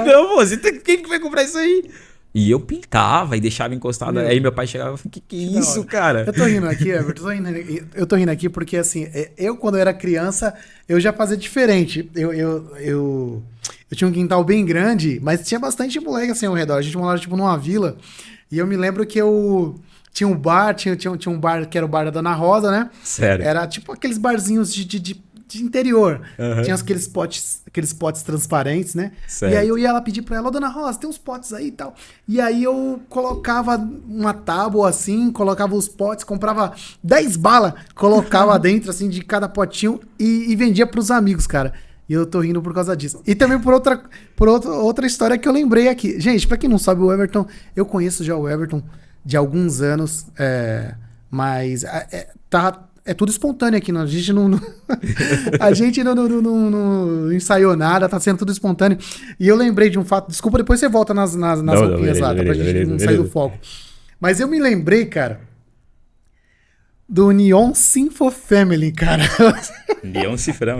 Não, pô, quem que vai comprar isso aí? E eu pintava e deixava encostado. Aí meu pai chegava e falava, que Da isso, hora. cara? Eu tô rindo aqui, Everton. Eu tô rindo aqui porque, assim, eu quando eu era criança, eu já fazia diferente. Eu tinha um quintal bem grande, mas tinha bastante moleque assim ao redor. A gente morava, tipo, numa vila. E eu me lembro que eu tinha um bar, tinha um bar que era o bar da Dona Rosa, né? Sério. Era tipo aqueles barzinhos de interior. Uhum. Tinha aqueles potes transparentes, né? Certo. E aí eu ia lá pedir pra ela, ô, Dona Rosa, tem uns potes aí e tal. E aí eu colocava uma tábua assim, colocava os potes, comprava 10 balas, colocava dentro assim de cada potinho e vendia pros amigos, cara. E eu tô rindo por causa disso. E também por outra história que eu lembrei aqui. Gente, pra quem não sabe, o Everton, eu conheço já o Everton de alguns anos, mas é tudo espontâneo aqui, a gente não a gente não ensaiou nada, tá sendo tudo espontâneo. E eu lembrei de um fato, desculpa, depois você volta nas roupinhas lá, tá? Pra gente não sair do foco. Mas eu me lembrei, cara, do Neon Sinfo Family, cara. Neon Cifrão.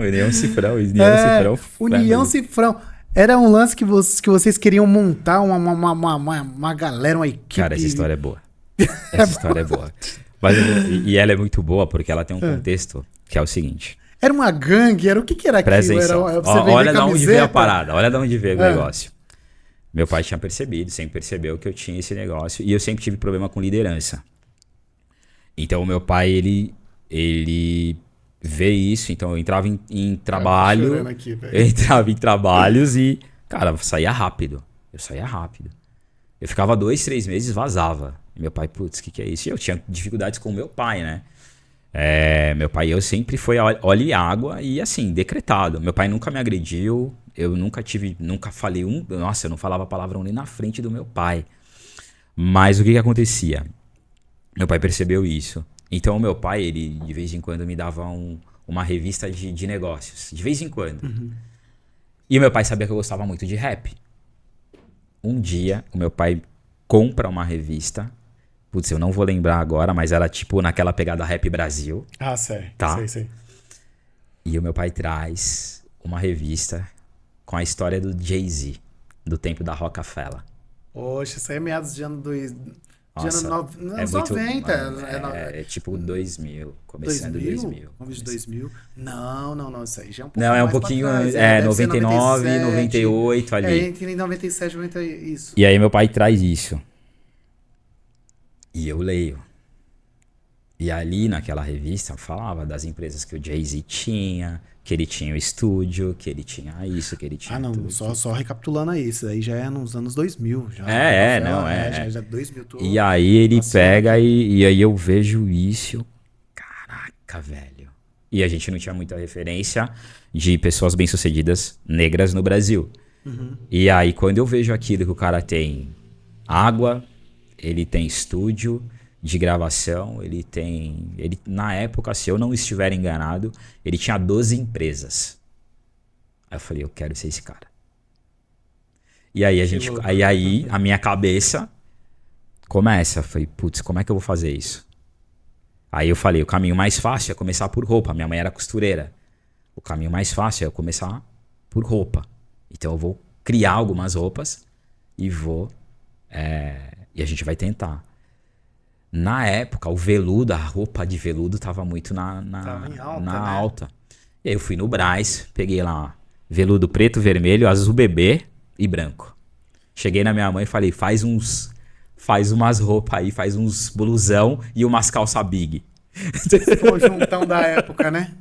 O Neon Cifrão. Era um lance que vocês queriam montar uma galera, uma equipe. Cara, essa história é boa. Essa história é boa. Mas, e ela é muito boa porque ela tem um contexto que é o seguinte. Era uma gangue? Era o que era aquilo? Presta atenção. Era pra você vender Olha de onde camiseta? veio a parada. Olha de onde veio o negócio. Meu pai tinha percebido, sempre percebeu que eu tinha esse negócio. E eu sempre tive problema com liderança. Então, o meu pai, ele vê isso. Então, eu entrava em trabalho. chorando aqui, velho. Eu entrava em trabalhos e, cara, eu saía rápido. Eu ficava 2, 3 meses, vazava. E meu pai, putz, o que é isso? E eu tinha dificuldades com o meu pai, né? Meu pai, eu sempre foi óleo e água e assim, decretado. Meu pai nunca me agrediu, eu nunca falei nossa, eu não falava palavrão nem na frente do meu pai. Mas o que acontecia? Meu pai percebeu isso. Então o meu pai, ele de vez em quando me dava uma revista de negócios, de vez em quando. Uhum. E o meu pai sabia que eu gostava muito de rap. Um dia, o meu pai compra uma revista. Putz, eu não vou lembrar agora, mas era tipo naquela pegada Rap Brasil. Ah, sério. Tá. Sei. E o meu pai traz uma revista com a história do Jay-Z, do tempo da Rockefeller. Poxa, isso aí é meados de ano 2. Nossa, anos muito, 90. é tipo 2000, começando 2000. Começo de 2000. Não, isso aí já é um pouco Não, é um mais pra pouquinho, trás, deve ser 99, 97, 98 ali. Entre 97 e 90, isso. E aí meu pai traz isso. E eu leio. E ali naquela revista falava das empresas que o Jay-Z tinha, que ele tinha o estúdio, que ele tinha isso, que ele tinha tudo. Só recapitulando aí, isso aí já é nos anos 2000. Já, Já é 2000 tudo. E aí ele Nossa, pega e aí eu vejo isso, caraca, velho. E a gente não tinha muita referência de pessoas bem-sucedidas negras no Brasil. Uhum. E aí quando eu vejo aquilo que o cara tem água, ele tem estúdio de gravação, na época, se eu não estiver enganado, ele tinha 12 empresas. Aí eu falei, eu quero ser esse cara. E aí a minha cabeça começa, eu falei, putz, como é que eu vou fazer isso? Aí eu falei, o caminho mais fácil é começar por roupa. Minha mãe era costureira. O caminho mais fácil é eu começar por roupa. Então eu vou criar algumas roupas e e a gente vai tentar. Na época, o veludo, a roupa de veludo tava muito Tava em alta, né? alta. E aí eu fui no Brás, peguei lá veludo preto, vermelho, azul bebê e branco. Cheguei na minha mãe e falei, faz umas roupas aí, faz uns blusão e umas calça big. Conjuntão da época, né?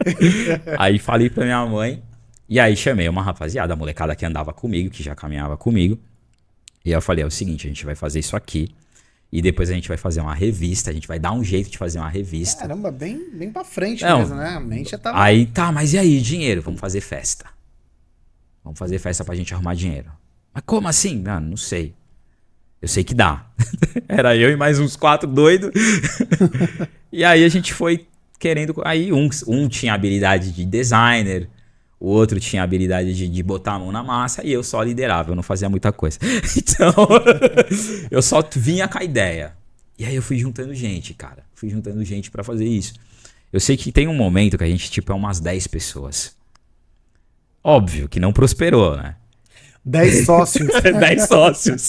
Aí falei pra minha mãe, e aí chamei uma rapaziada, a molecada que andava comigo, que já caminhava comigo. E aí eu falei, é o seguinte, a gente vai fazer isso aqui. E depois a gente vai fazer uma revista, a gente vai dar um jeito de fazer uma revista. Caramba, bem pra frente Não, mesmo, né? A mente já tava... Aí, tá, mas e aí, dinheiro? Vamos fazer festa. Vamos fazer festa pra gente arrumar dinheiro. Mas como assim? Mano, não sei. Eu sei que dá. Era eu e mais uns 4 doidos. E aí a gente foi querendo... Aí um tinha habilidade de designer, o outro tinha habilidade de botar a mão na massa e eu só liderava, eu não fazia muita coisa. Então, eu só vinha com a ideia. E aí eu fui juntando gente, cara. Fui juntando gente pra fazer isso. Eu sei que tem um momento que a gente, tipo, é umas 10 pessoas. Óbvio que não prosperou, né? 10 sócios. 10 sócios.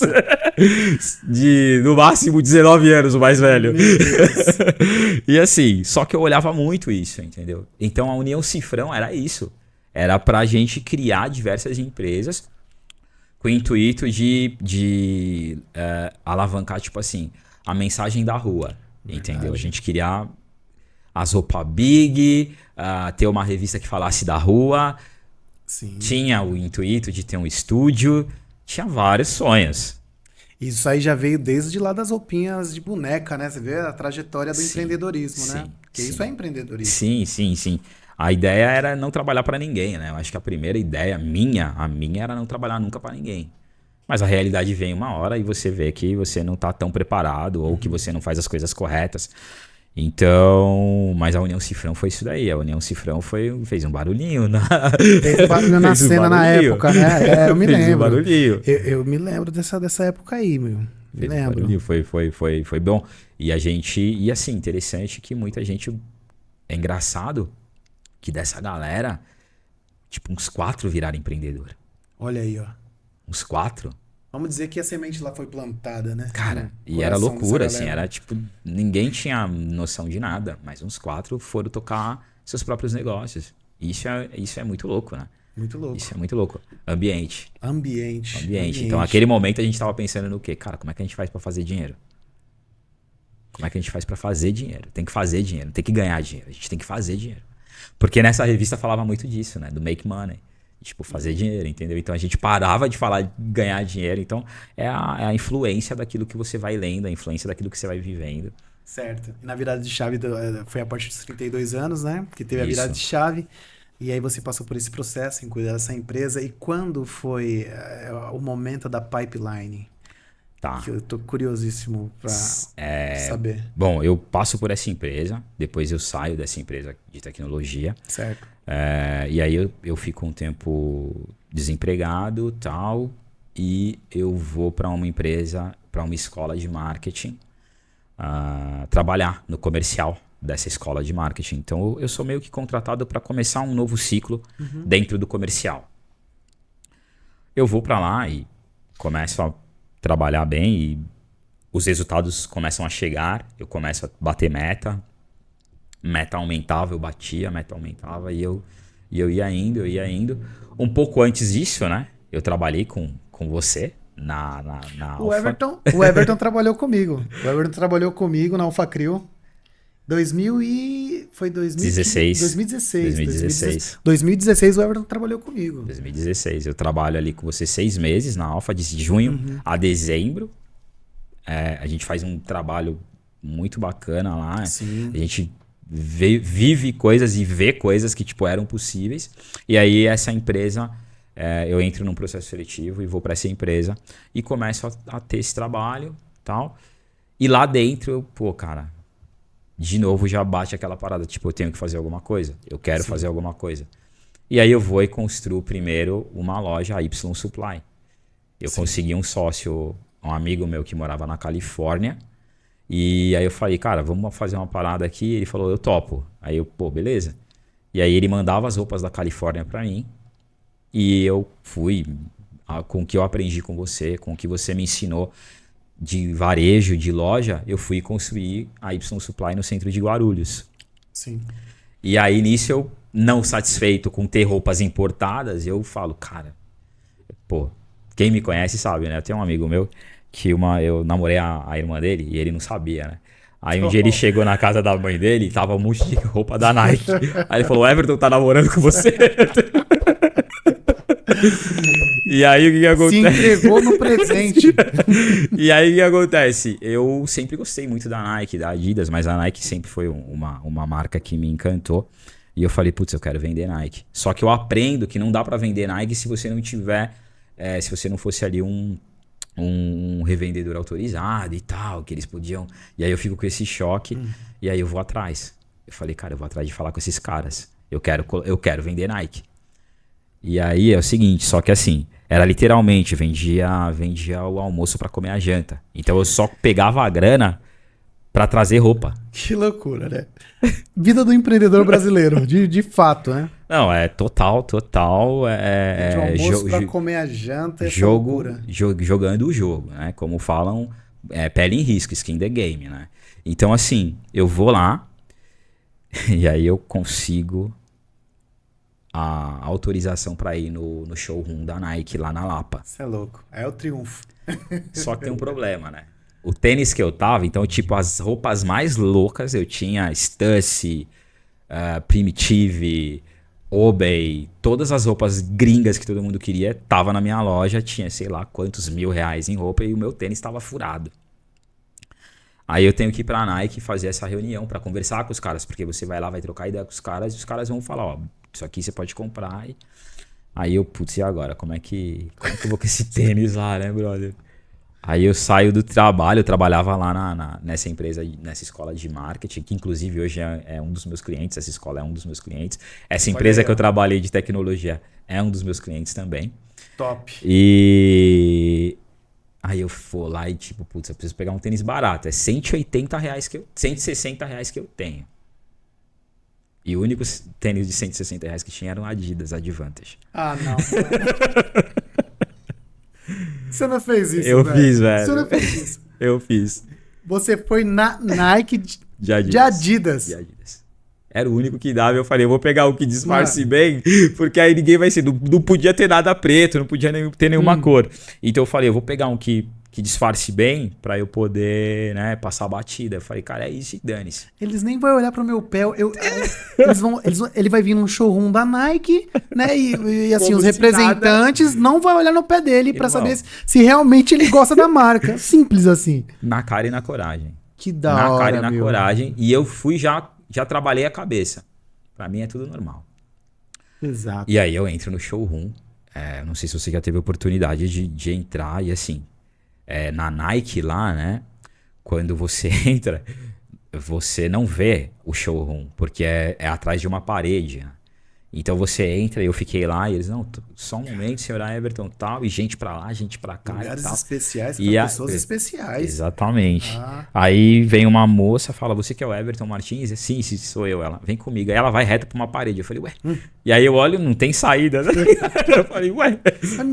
No máximo 19 anos, o mais velho. E assim, só que eu olhava muito isso, entendeu? Então a União Cifrão era isso. Era pra gente criar diversas empresas com o intuito de alavancar, tipo assim, a mensagem da rua. Verdade. Entendeu? A gente queria as roupas big, ter uma revista que falasse da rua. Sim. Tinha o intuito de ter um estúdio, tinha vários sonhos. Isso aí já veio desde lá das roupinhas de boneca, né? Você vê a trajetória do empreendedorismo, né? Porque isso é empreendedorismo. Sim. A ideia era não trabalhar para ninguém, né? Eu acho que a primeira ideia minha era não trabalhar nunca para ninguém. Mas a realidade vem uma hora e você vê que você não tá tão preparado ou que você não faz as coisas corretas. Então, mas a União Cifrão foi isso daí. A União Cifrão fez um barulhinho. Fez um barulho na cena na época, né? Eu me lembro. Um barulhinho. Eu me lembro dessa época aí, meu. Me lembro. Um barulhinho, foi bom. E a gente... E assim, interessante que muita gente... É engraçado que dessa galera, tipo, uns 4 viraram empreendedor. Olha aí, ó. Uns 4. Vamos dizer que a semente lá foi plantada, né? Cara, e era loucura, assim, era tipo, ninguém tinha noção de nada, mas uns 4 foram tocar seus próprios negócios. Isso é muito louco, né? Muito louco. Isso é muito louco. Ambiente. Então, naquele momento a gente tava pensando no quê? Cara, como é que a gente faz pra fazer dinheiro? Como é que a gente faz pra fazer dinheiro? Tem que fazer dinheiro, tem que ganhar dinheiro, a gente tem que fazer dinheiro. Porque nessa revista falava muito disso, né? Do make money. Tipo, fazer dinheiro, entendeu? Então a gente parava de falar de ganhar dinheiro. Então é a influência daquilo que você vai lendo, a influência daquilo que você vai vivendo. Certo. E na virada de chave foi a partir dos 32 anos, né? Que teve a virada de chave. E aí você passou por esse processo em cuidar dessa empresa. E quando foi o momento da pipeline? Tá. Que eu tô curiosíssimo pra saber. Bom, eu passo por essa empresa, depois eu saio dessa empresa de tecnologia. Certo. E aí eu fico um tempo desempregado, tal, e eu vou para uma empresa, para uma escola de marketing, trabalhar no comercial dessa escola de marketing. Então eu sou meio que contratado para começar um novo ciclo dentro do comercial. Eu vou para lá e começo a trabalhar bem e os resultados começam a chegar, eu começo a bater meta aumentava, eu batia, meta aumentava e eu ia indo. Um pouco antes disso, né, eu trabalhei com você na o Everton trabalhou comigo. O Everton trabalhou comigo na Alpha Crew. 2016 o Everton trabalhou comigo. 2016. Eu trabalho ali com você 6 meses na Alpha, de junho a dezembro. A gente faz um trabalho muito bacana lá. Sim. A gente vive coisas e vê coisas que tipo, eram possíveis. E aí essa empresa, eu entro num processo seletivo e vou para essa empresa e começo a ter esse trabalho tal. E lá dentro eu, cara... De novo já bate aquela parada, tipo, eu tenho que fazer alguma coisa, eu quero fazer alguma coisa. E aí eu vou e construo primeiro uma loja, a Y Supply. Eu consegui um sócio, um amigo meu que morava na Califórnia, e aí eu falei, cara, vamos fazer uma parada aqui, ele falou, eu topo. Aí eu, beleza. E aí ele mandava as roupas da Califórnia pra mim, e eu fui, com o que eu aprendi com você, com o que você me ensinou, de varejo, de loja, eu fui construir a Y Supply no centro de Guarulhos. Sim. E aí, nisso, eu, não satisfeito com ter roupas importadas, eu falo, cara, quem me conhece sabe, né? Eu tenho um amigo meu que eu namorei a irmã dele e ele não sabia, né? Aí um dia ele chegou na casa da mãe dele e tava um monte de roupa da Nike. Aí ele falou, Everton tá namorando com você? E aí o que acontece? Se entregou no presente. E aí o que acontece? Eu sempre gostei muito da Nike, da Adidas, mas a Nike sempre foi uma marca que me encantou. E eu falei, putz, eu quero vender Nike. Só que eu aprendo que não dá pra vender Nike se você não tiver, se você não fosse ali um revendedor autorizado e tal, que eles podiam... E aí eu fico com esse choque e aí eu vou atrás. Eu falei, cara, eu vou atrás de falar com esses caras. Eu quero vender Nike. E aí é o seguinte, só que assim, era literalmente, vendia o almoço pra comer a janta. Então eu só pegava a grana pra trazer roupa. Que loucura, né? Vida do empreendedor brasileiro, de fato, né? Não, é total. De almoço pra comer a janta, essa loucura. Jogando o jogo, né? Como falam, pele em risco, skin the game, né? Então assim, eu vou lá e aí eu consigo a autorização pra ir no showroom da Nike lá na Lapa. Isso é louco. É o triunfo. Só que tem um problema, né? O tênis que eu tava, então, tipo, as roupas mais loucas, eu tinha Stussy, Primitive, Obey, todas as roupas gringas que todo mundo queria, tava na minha loja, tinha sei lá quantos R$ 1.000 em roupa e o meu tênis tava furado. Aí eu tenho que ir pra Nike fazer essa reunião pra conversar com os caras, porque você vai lá, vai trocar ideia com os caras e os caras vão falar, ó, isso aqui você pode comprar. Aí eu, putz, e agora? Como é que eu vou com esse tênis lá, né, brother? Aí eu saio do trabalho, eu trabalhava lá nessa empresa, nessa escola de marketing, que inclusive hoje é um dos meus clientes, essa escola é um dos meus clientes. Essa empresa que eu trabalhei de tecnologia é um dos meus clientes também. Top. E aí eu vou lá e tipo, putz, eu preciso pegar um tênis barato. É R$ 160 reais que eu tenho. E o único tênis de R$ 160 que tinha era um Adidas Advantage. Ah, não. Você não fez isso, Eu fiz, velho. Você não fez isso. Eu fiz. Você foi na Nike de Adidas. Adidas. De Adidas. Era o único que dava. Eu falei, eu vou pegar o que disfarce bem, porque aí ninguém vai ser. Não podia ter nada preto, não podia ter nenhuma cor. Então eu falei, eu vou pegar um que disfarce bem pra eu poder, né, passar a batida. Eu falei, cara, é isso e dane-se. Eles nem vão olhar pro meu pé. Ele vai vir num showroom da Nike, né? E assim, Como os se representantes não vão olhar no pé dele pra Irmão. saber se realmente ele gosta da marca. Simples assim. Na cara e na coragem. Que da Na hora, cara e na meu. coragem. E eu fui já trabalhei a cabeça. Pra mim é tudo normal. Exato. E aí eu entro no showroom. Não sei se você já teve a oportunidade de entrar. E assim, na Nike lá, né? Quando você entra, você não vê o showroom. Porque é atrás de uma parede, né? Então você entra e eu fiquei lá e eles, não, só um momento, senhor Everton, tal, e gente pra lá, gente pra cá Lugares e tal. especiais E para pessoas especiais. Exatamente. Aí vem uma moça, fala, você que é o Everton Martins? Sim, sou eu. Ela, vem comigo. Aí ela vai reto pra uma parede. Eu falei, ué. E aí eu olho, não tem saída. Né? Eu falei, ué,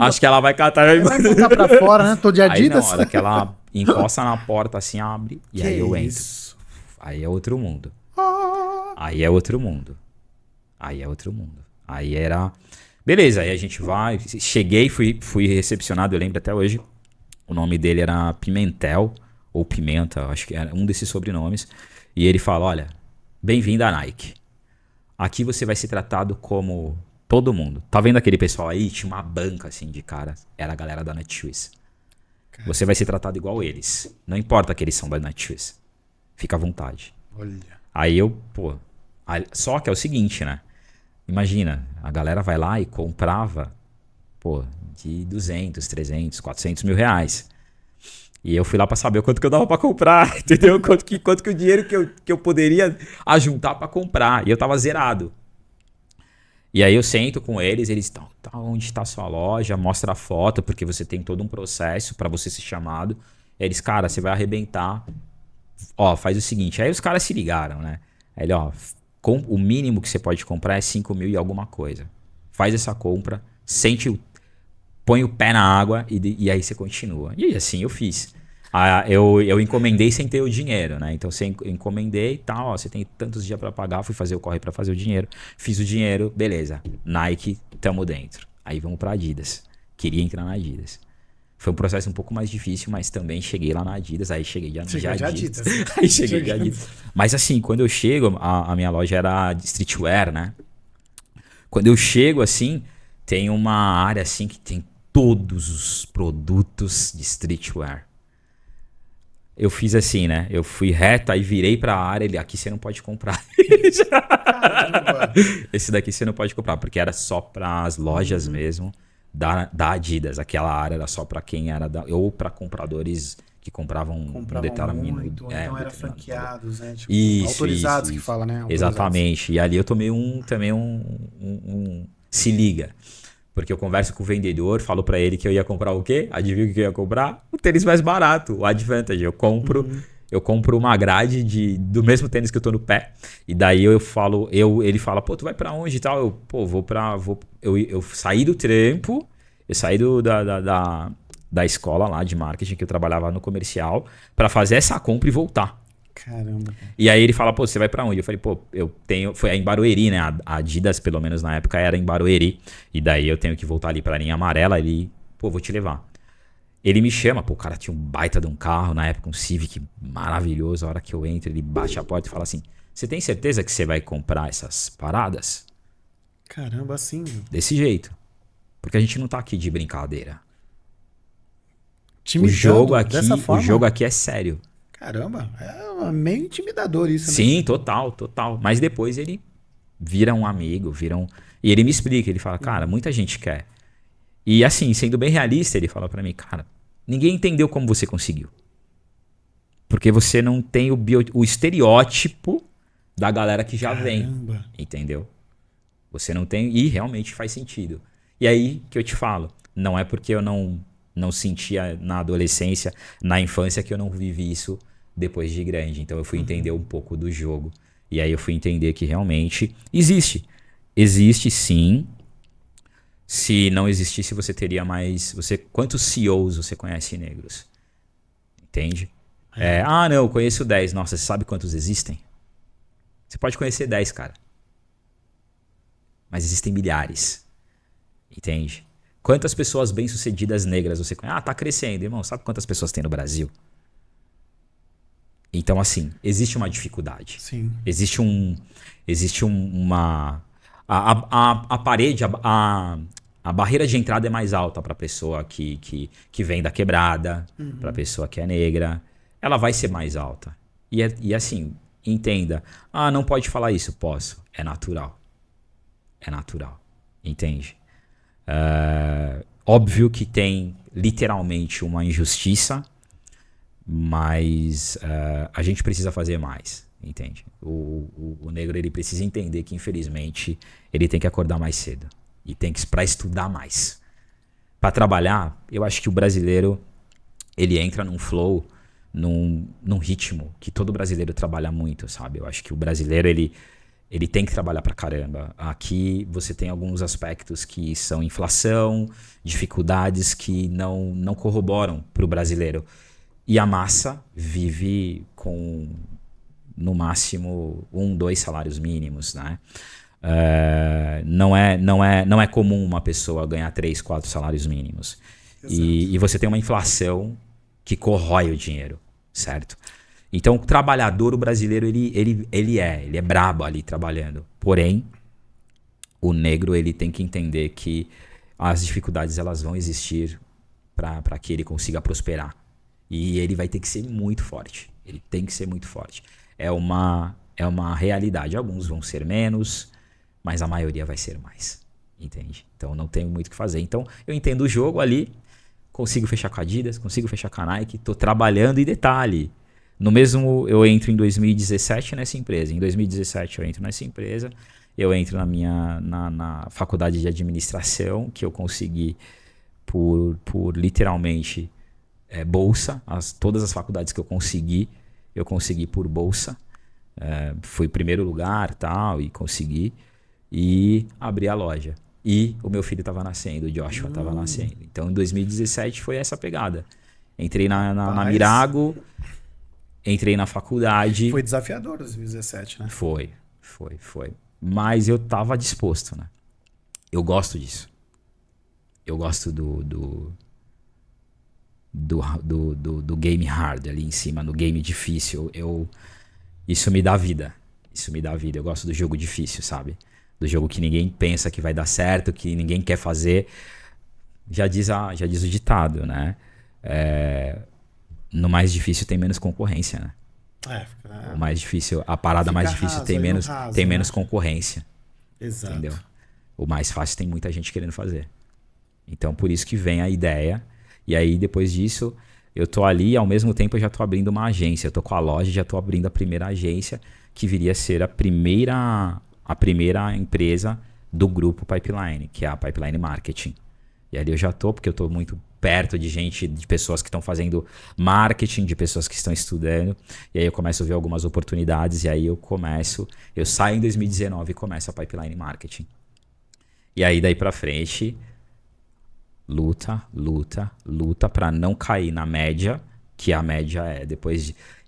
acho que ela vai catar. Vai botar pra fora, né? Tô de Adidas. Aí na hora que ela encosta na porta, assim, abre, e Que aí eu entro. isso? Aí é outro mundo. Aí é outro mundo. Aí é outro mundo. Aí era... Beleza, aí a gente vai... Cheguei, fui recepcionado, eu lembro até hoje. O nome dele era Pimentel, ou Pimenta, acho que era um desses sobrenomes. E ele fala, olha, bem-vindo à Nike. Aqui você vai ser tratado como todo mundo. Tá vendo aquele pessoal aí? Tinha uma banca assim de caras. Era a galera da Netshoes. Você vai ser tratado igual eles. Não importa que eles são da Netshoes. Fica à vontade. Olha. Aí eu, pô... Só que é o seguinte, né? Imagina, a galera vai lá e comprava, pô, de 200, 300, 400 mil reais. E eu fui lá pra saber o quanto que eu dava pra comprar, entendeu? Quanto que o dinheiro que eu poderia ajuntar pra comprar. E eu tava zerado. E aí eu sento com eles tá, onde está a sua loja, mostra a foto, porque você tem todo um processo pra você ser chamado. E eles, cara, você vai arrebentar. Ó, faz o seguinte. Aí os caras se ligaram, né? Aí ele, ó... O mínimo que você pode comprar é 5 mil e alguma coisa. Faz essa compra, põe o pé na água e aí você continua. E assim eu fiz. Eu encomendei sem ter o dinheiro, né? Então você encomendei e tal, ó, você tem tantos dias para pagar, fui fazer o corre para fazer o dinheiro. Fiz o dinheiro, beleza. Nike, tamo dentro. Aí vamos para Adidas. Queria entrar na Adidas. Foi um processo um pouco mais difícil, mas também cheguei lá na Adidas, aí cheguei de Adidas. Aí cheguei de Adidas. Mas assim, quando eu chego, a minha loja era de streetwear, né? Quando eu chego assim, tem uma área assim que tem todos os produtos de streetwear. Eu fiz assim, né? Eu fui reto, aí virei pra área, aqui você não pode comprar. Esse daqui você não pode comprar, porque era só pras lojas mesmo. Da Adidas, aquela área era só pra quem era ou pra compradores que compravam um determinado. Muito, então era franqueados, né? Tipo, Isso, autorizados isso. que fala, né? Autorizados. Exatamente. E ali eu tomei também se liga. Porque eu converso com o vendedor, falo pra ele que eu ia comprar o quê? Adivinha o que eu ia comprar? O tênis mais barato, o Advantage. Eu compro uma grade do mesmo tênis que eu tô no pé. E daí eu falo, ele fala, pô, tu vai pra onde e tal? Eu, pô, eu saí do trampo, eu saí da escola lá de marketing, que eu trabalhava no comercial, pra fazer essa compra e voltar. Caramba. Cara. E aí ele fala, pô, você vai pra onde? Eu falei, pô, foi em Barueri, né? A Adidas, pelo menos na época, era em Barueri. E daí eu tenho que voltar ali pra linha amarela. Ele, pô, vou te levar. Ele me chama, pô, o cara tinha um baita de um carro, na época um Civic maravilhoso. A hora que eu entro, ele bate a porta e fala assim, você tem certeza que você vai comprar essas paradas? Caramba, assim. Desse jeito. Porque a gente não tá aqui de brincadeira. O jogo aqui é sério. Caramba, é meio intimidador isso, né? Sim, total. Mas depois ele vira um amigo, e ele me explica, ele fala, cara, muita gente quer. E assim, sendo bem realista, ele fala pra mim, cara, ninguém entendeu como você conseguiu. Porque você não tem o estereótipo da galera que já vem. Entendeu? Você não tem, e realmente faz sentido. E aí que eu te falo, não é porque eu não sentia na adolescência, na infância, que eu não vivi isso depois de grande. Então eu fui entender um pouco do jogo. E aí eu fui entender que realmente existe. Existe sim. Se não existisse, você teria mais... Quantos CEOs você conhece negros? Entende? Não, eu conheço 10. Nossa, você sabe quantos existem? Você pode conhecer 10, cara. Mas existem milhares. Entende? Quantas pessoas bem-sucedidas negras você conhece? Tá crescendo, irmão. Sabe quantas pessoas tem no Brasil? Então, assim, existe uma dificuldade. Sim. Existe uma... A parede, a barreira de entrada é mais alta para a pessoa que vem da quebrada, para a pessoa que é negra. Ela vai ser mais alta. E assim, entenda. Não pode falar isso. Posso. É natural. É natural. Entende? Óbvio que tem literalmente uma injustiça, mas a gente precisa fazer mais, entende? O negro, ele precisa entender que, infelizmente, ele tem que acordar mais cedo e tem que para estudar mais. Para trabalhar, eu acho que o brasileiro, ele entra num flow, num ritmo que todo brasileiro trabalha muito, sabe? Eu acho que o brasileiro, ele tem que trabalhar pra caramba. Aqui você tem alguns aspectos que são inflação, dificuldades que não corroboram pro brasileiro. E a massa vive com, no máximo, 2 salários mínimos, né? Não é comum uma pessoa ganhar 3, 4 salários mínimos. E você tem uma inflação que corrói o dinheiro, certo? Então, o trabalhador, o brasileiro, ele é brabo ali trabalhando. Porém, o negro, ele tem que entender que as dificuldades, elas vão existir para que ele consiga prosperar. E ele vai ter que ser muito forte. Ele tem que ser muito forte. É uma realidade. Alguns vão ser menos, mas a maioria vai ser mais. Entende? Então não tem muito o que fazer. Então eu entendo o jogo ali, consigo fechar com a Adidas, consigo fechar com a Nike, tô trabalhando em detalhe. No mesmo, eu entro em 2017 nessa empresa. Em 2017 eu entro nessa empresa. Eu entro na faculdade de administração, que eu consegui por literalmente... bolsa, todas as faculdades que eu consegui por bolsa. Fui primeiro lugar, tal, e consegui. E abri a loja. E o meu filho estava nascendo, o Joshua estava nascendo. Então, em 2017 foi essa pegada. Entrei na Mirago, entrei na faculdade. Foi desafiador 2017, né? Foi. Mas eu estava disposto, né? Eu gosto disso. Eu gosto do game hard ali em cima, no game difícil. Isso me dá vida. Eu gosto do jogo difícil, sabe? Do jogo que ninguém pensa que vai dar certo, que ninguém quer fazer. Já diz o ditado, né? No mais difícil tem menos concorrência, né? O mais difícil, a parada mais difícil tem menos concorrência. Exato. Entendeu? O mais fácil tem muita gente querendo fazer. Então, por isso que vem a ideia. E aí, depois disso, eu tô ali e ao mesmo tempo eu já tô abrindo uma agência. Eu tô com a loja e já tô abrindo a primeira agência, que viria a ser a primeira empresa do grupo Pipeline, que é a Pipeline Marketing. E ali eu já tô, porque eu tô muito perto de gente, de pessoas que estão fazendo marketing, de pessoas que estão estudando. E aí eu começo a ver algumas oportunidades e aí eu saio em 2019 e começo a Pipeline Marketing. E aí daí pra frente, luta para não cair na média, que a média é,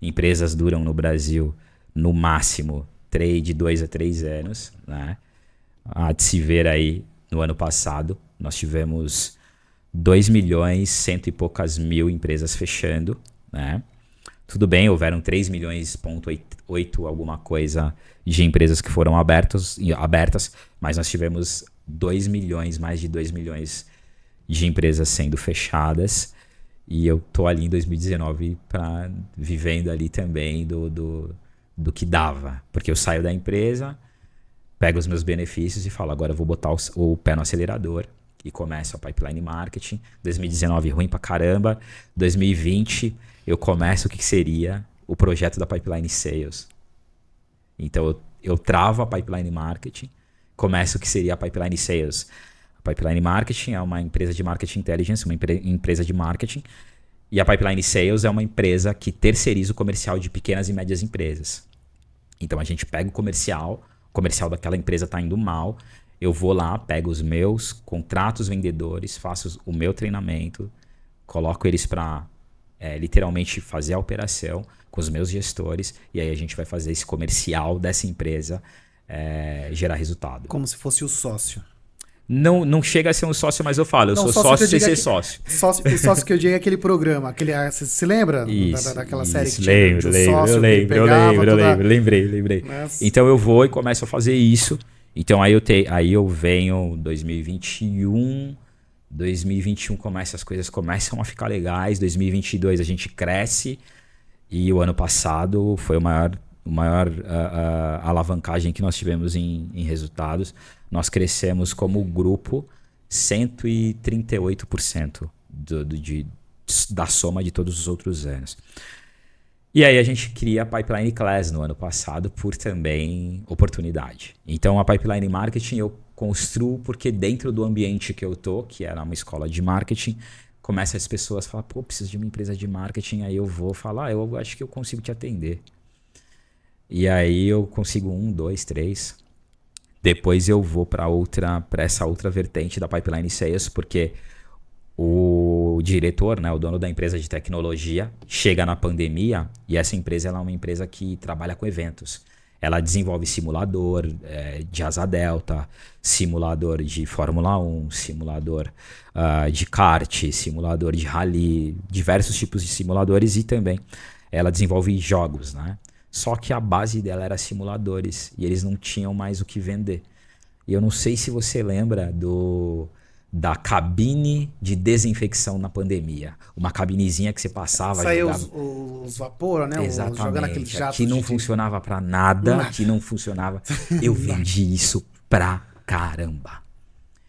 empresas duram no Brasil no máximo de 2 a 3 anos, né? Há de se ver aí no ano passado, nós tivemos 2 milhões, cento e poucas mil empresas fechando, né? Tudo bem, houveram 3 milhões, 8 alguma coisa de empresas que foram abertas, mas nós tivemos 2 milhões, mais de 2 milhões de empresas sendo fechadas. E eu tô ali em 2019 vivendo ali também do que dava. Porque eu saio da empresa, pego os meus benefícios e falo, agora eu vou botar o pé no acelerador. E começo a Pipeline Marketing. 2019 ruim pra caramba. 2020 eu começo o que seria o projeto da Pipeline Sales. Então eu travo a Pipeline Marketing, começo o que seria a Pipeline Sales. A Pipeline Marketing é uma empresa de Marketing Intelligence, uma empresa de marketing. E a Pipeline Sales é uma empresa que terceiriza o comercial de pequenas e médias empresas. Então a gente pega o comercial daquela empresa está indo mal, eu vou lá, pego os meus contratos vendedores, faço o meu treinamento, coloco eles para literalmente fazer a operação com os meus gestores e aí a gente vai fazer esse comercial dessa empresa gerar resultado. Como se fosse o sócio. Não chega a ser um sócio, mas eu falo, eu sou sócio sem ser sócio. O sócio que eu digo é aquele programa, você se lembra daquela série que tinha? Eu lembrei. Mas... Então eu vou e começo a fazer isso. Então aí eu venho 2021 as coisas começam a ficar legais, 2022 a gente cresce e o ano passado foi o maior alavancagem que nós tivemos em resultados. Nós crescemos como grupo 138% da soma de todos os outros anos. E aí a gente cria a Pipeline Class no ano passado por também oportunidade. Então a Pipeline Marketing eu construo porque dentro do ambiente que eu tô, que era uma escola de marketing, começa as pessoas a falar, pô, preciso de uma empresa de marketing, aí eu vou falar, eu acho que eu consigo te atender. E aí eu consigo 1, 2, 3. Depois eu vou para essa outra vertente da Pipeline Sales, porque o diretor, né, o dono da empresa de tecnologia, chega na pandemia e essa empresa ela é uma empresa que trabalha com eventos. Ela desenvolve simulador de asa delta, simulador de Fórmula 1, simulador de kart, simulador de rally, diversos tipos de simuladores e também ela desenvolve jogos, né? Só que a base dela era simuladores e eles não tinham mais o que vender. E eu não sei se você lembra da cabine de desinfecção na pandemia. Uma cabinezinha que você passava... Saía os vapor, né? Exatamente. Jogando aquele jato. Que não funcionava pra nada, que não funcionava. Eu vendi isso pra caramba.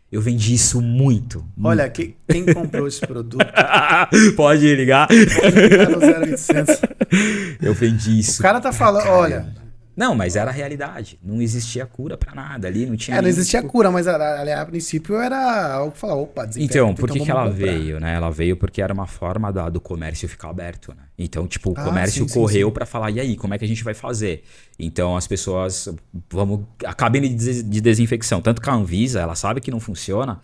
Eu vendi isso muito. Olha, quem comprou esse produto... Pode ligar. Pode ligar no 0800. Eu vendi isso. O cara tá falando, olha... Não, mas era a realidade. Não existia cura pra nada ali, não tinha... não existia cura, mas a princípio era algo que falava, opa, desinfecta. Então, por que ela veio, né? Ela veio porque era uma forma do comércio ficar aberto, né? Então, tipo, o comércio correu pra falar, e aí, como é que a gente vai fazer? Então, as pessoas, a cabine de desinfecção, tanto que a Anvisa, ela sabe que não funciona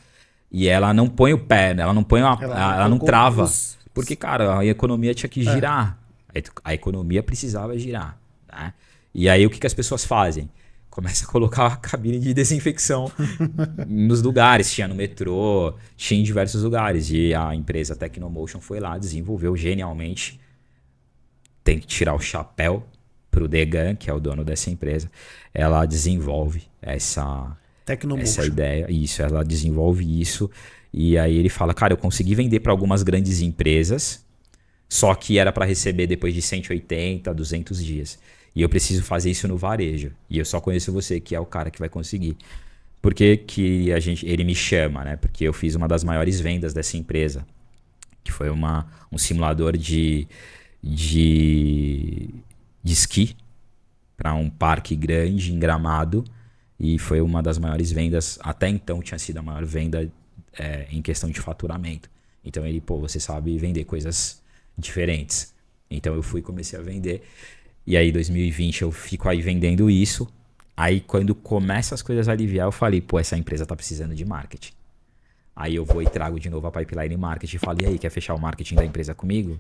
e ela não põe o pé, ela não põe ela não trava. Porque, cara, a economia tinha que girar. A economia precisava girar, né? E aí o que as pessoas fazem? Começa a colocar a cabine de desinfecção nos lugares. Tinha no metrô, tinha em diversos lugares. E a empresa Tecnomotion foi lá, desenvolveu genialmente. Tem que tirar o chapéu pro Degan, que é o dono dessa empresa. Ela desenvolve essa ideia. Isso, ela desenvolve isso. E aí ele fala, cara, eu consegui vender para algumas grandes empresas, só que era para receber depois de 180, 200 dias. E eu preciso fazer isso no varejo. E eu só conheço você, que é o cara que vai conseguir. Por que ele me chama, né? Porque eu fiz uma das maiores vendas dessa empresa, que foi um simulador de esqui para um parque grande em Gramado, e foi uma das maiores vendas, até então tinha sido a maior venda em questão de faturamento. Então ele, você sabe vender coisas diferentes. Então eu fui e comecei a vender, e aí 2020 eu fico aí vendendo isso. Aí quando começa as coisas a aliviar, eu falei, essa empresa tá precisando de marketing. Aí eu vou e trago de novo a Pipeline Marketing e falo, e aí, quer fechar o marketing da empresa comigo?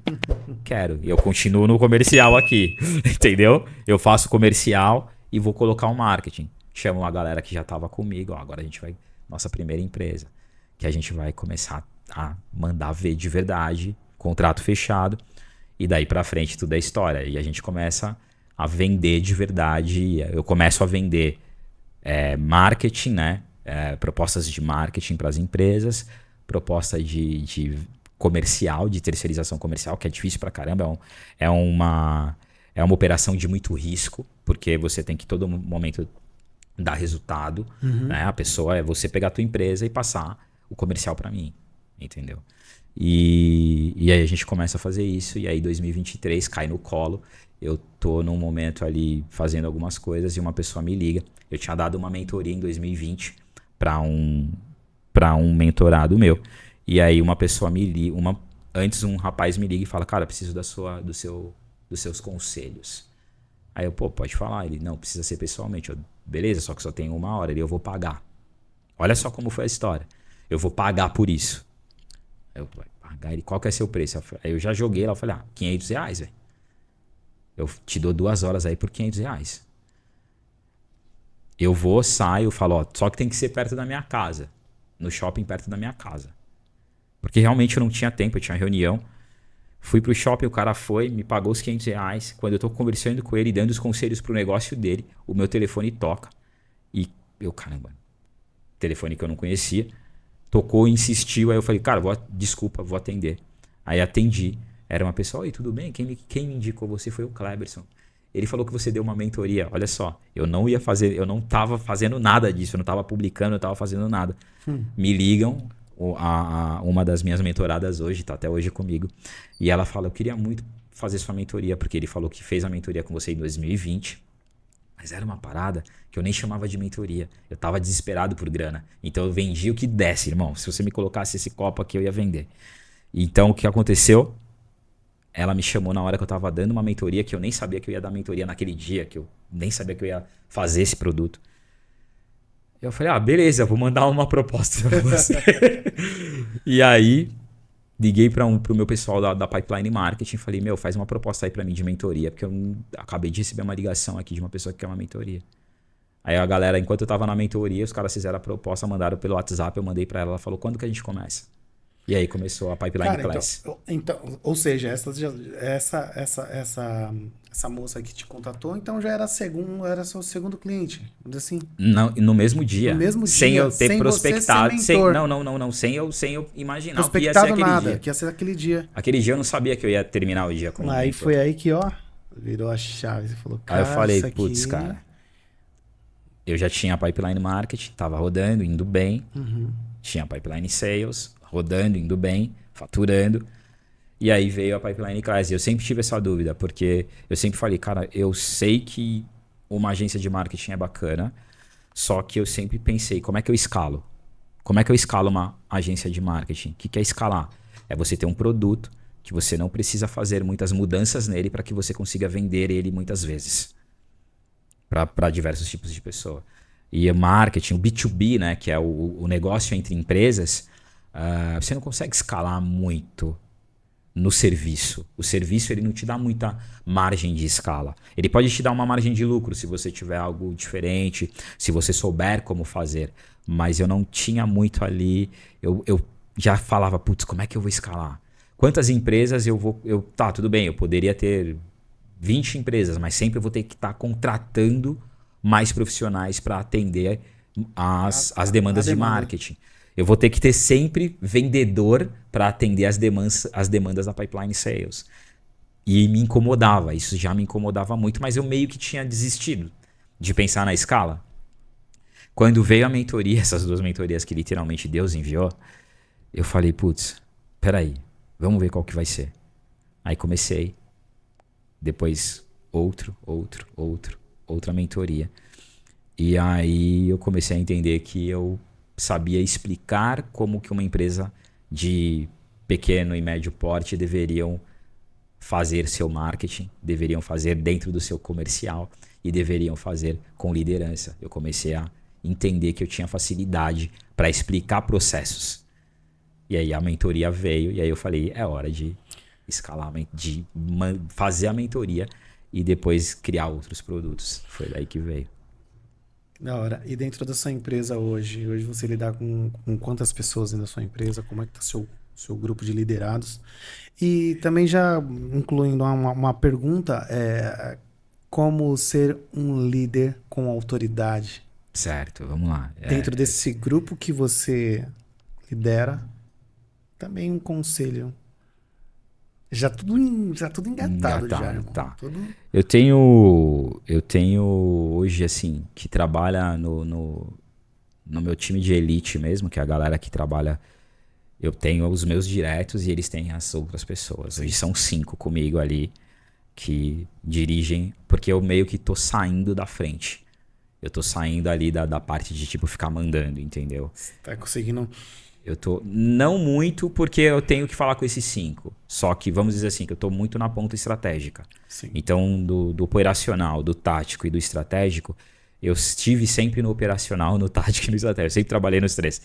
Quero. E eu continuo no comercial aqui, entendeu? Eu faço comercial e vou colocar o marketing. Chamo a galera que já tava comigo, agora a gente vai, nossa primeira empresa, que a gente vai começar a mandar ver de verdade, contrato fechado, e daí pra frente tudo é história. E a gente começa a vender de verdade, eu começo a vender marketing, né? Propostas de marketing para as empresas, proposta de comercial, de terceirização comercial, que é difícil pra caramba, é uma operação de muito risco, porque você tem que todo momento dar resultado, né? A pessoa é você pegar a tua empresa e passar o comercial para mim, entendeu? E aí a gente começa a fazer isso, e aí 2023 cai no colo. Eu tô num momento ali fazendo algumas coisas e uma pessoa me liga. Eu tinha dado uma mentoria em 2020 para um mentorado meu. E aí uma pessoa me liga, antes um rapaz me liga e fala, cara, preciso dos seus conselhos. Aí eu, pode falar. Ele, não, precisa ser pessoalmente. Eu, beleza, só que só tem 1 hora. Ele, eu vou pagar. Olha só como foi a história. Eu vou pagar por isso. Eu, vai pagar? Ele, qual que é seu preço? Aí eu já joguei lá, eu falei, R$500, velho. Eu te dou 2 horas aí por R$500. Eu vou, saio, falo, só que tem que ser perto da minha casa. No shopping perto da minha casa. Porque realmente eu não tinha tempo, eu tinha reunião. Fui pro shopping, o cara foi, me pagou os R$500. Quando eu tô conversando com ele, dando os conselhos pro negócio dele, o meu telefone toca. E eu, caramba, telefone que eu não conhecia. Tocou, insistiu, aí eu falei, cara, desculpa, vou atender. Aí atendi. Era uma pessoa, oi, tudo bem? Quem me indicou você foi o Kleberson. Ele falou que você deu uma mentoria. Olha só, eu não tava fazendo nada disso, eu não tava publicando, eu não tava fazendo nada. Me ligam, uma das minhas mentoradas hoje, tá até hoje comigo, e ela fala, eu queria muito fazer sua mentoria, porque ele falou que fez a mentoria com você em 2020, mas era uma parada que eu nem chamava de mentoria. Eu tava desesperado por grana, então eu vendi o que desse, irmão. Se você me colocasse esse copo aqui, eu ia vender. Então o que aconteceu? Ela me chamou na hora que eu tava dando uma mentoria, que eu nem sabia que eu ia dar mentoria naquele dia, que eu nem sabia que eu ia fazer esse produto. Eu falei, beleza, vou mandar uma proposta pra você. E aí, liguei pro meu pessoal da Pipeline Marketing e falei, faz uma proposta aí pra mim de mentoria, porque eu acabei de receber uma ligação aqui de uma pessoa que quer uma mentoria. Aí a galera, enquanto eu tava na mentoria, os caras fizeram a proposta, mandaram pelo WhatsApp, eu mandei pra ela, ela falou, quando que a gente começa? E aí começou a Pipeline Class. Então, ou seja, essa moça que te contatou, então já era seu segundo cliente, assim? Não, no mesmo dia. No mesmo sem dia, eu ter sem prospectado. você ser mentor. Não. Sem eu imaginar Prospectado que ia ser aquele nada, dia. que ia ser aquele dia. Aquele dia eu não sabia que eu ia terminar o dia com Aí mentor. foi aí que, virou a chave. Você falou, cara, aí eu falei, putz, cara. Eu já tinha a Pipeline Marketing, tava rodando, indo bem. Tinha a Pipeline Sales, rodando, indo bem, faturando. E aí veio a Pipeline Class. E eu sempre tive essa dúvida, porque eu sempre falei, cara, eu sei que uma agência de marketing é bacana, só que eu sempre pensei, como é que eu escalo? Como é que eu escalo uma agência de marketing? O que é escalar? É você ter um produto que você não precisa fazer muitas mudanças nele para que você consiga vender ele muitas vezes para diversos tipos de pessoa. E o marketing, o B2B, né, que é o negócio entre empresas, você não consegue escalar muito no serviço. O serviço ele não te dá muita margem de escala. Ele pode te dar uma margem de lucro se você tiver algo diferente, se você souber como fazer. Mas eu não tinha muito ali. Eu já falava, putz, como é que eu vou escalar? Quantas empresas tá, tudo bem, eu poderia ter 20 empresas, mas sempre eu vou ter que estar contratando mais profissionais para atender as demandas de marketing. Eu vou ter que ter sempre vendedor para atender as demandas da Pipeline Sales. E me incomodava, isso já me incomodava muito, mas eu meio que tinha desistido de pensar na escala. Quando veio a mentoria, essas 2 mentorias que literalmente Deus enviou, eu falei, putz, peraí, Vamos ver qual que vai ser. Aí comecei. Depois outra mentoria. E aí eu comecei a entender que eu sabia explicar como que uma empresa de pequeno e médio porte deveriam fazer seu marketing, deveriam fazer dentro do seu comercial e deveriam fazer com liderança. Eu comecei a entender que eu tinha facilidade para explicar processos. E aí a mentoria veio e aí eu falei, é hora de escalar, de fazer a mentoria e depois criar outros produtos. Foi daí que veio. Da hora. E dentro da sua empresa hoje você lidar com quantas pessoas dentro da sua empresa? Como é que está seu grupo de liderados? E também já incluindo uma pergunta, como ser um líder com autoridade? Certo, vamos lá. Dentro desse grupo que você lidera, também um conselho. Já tudo engatado já, irmão. Tá. Tudo... Eu tenho hoje, assim, que trabalha no meu time de elite mesmo, que é a galera que trabalha. Eu tenho os meus diretos e eles têm as outras pessoas. Hoje são 5 comigo ali que dirigem, porque eu meio que tô saindo da frente. Eu tô saindo ali da parte de, tipo, ficar mandando, entendeu? Você tá conseguindo... Eu tô... Não muito, porque eu tenho que falar com esses 5. Só que, vamos dizer assim, que eu tô muito na ponta estratégica. Sim. Então, do operacional, do tático e do estratégico, eu estive sempre no operacional, no tático e no estratégico. Eu sempre trabalhei nos 3.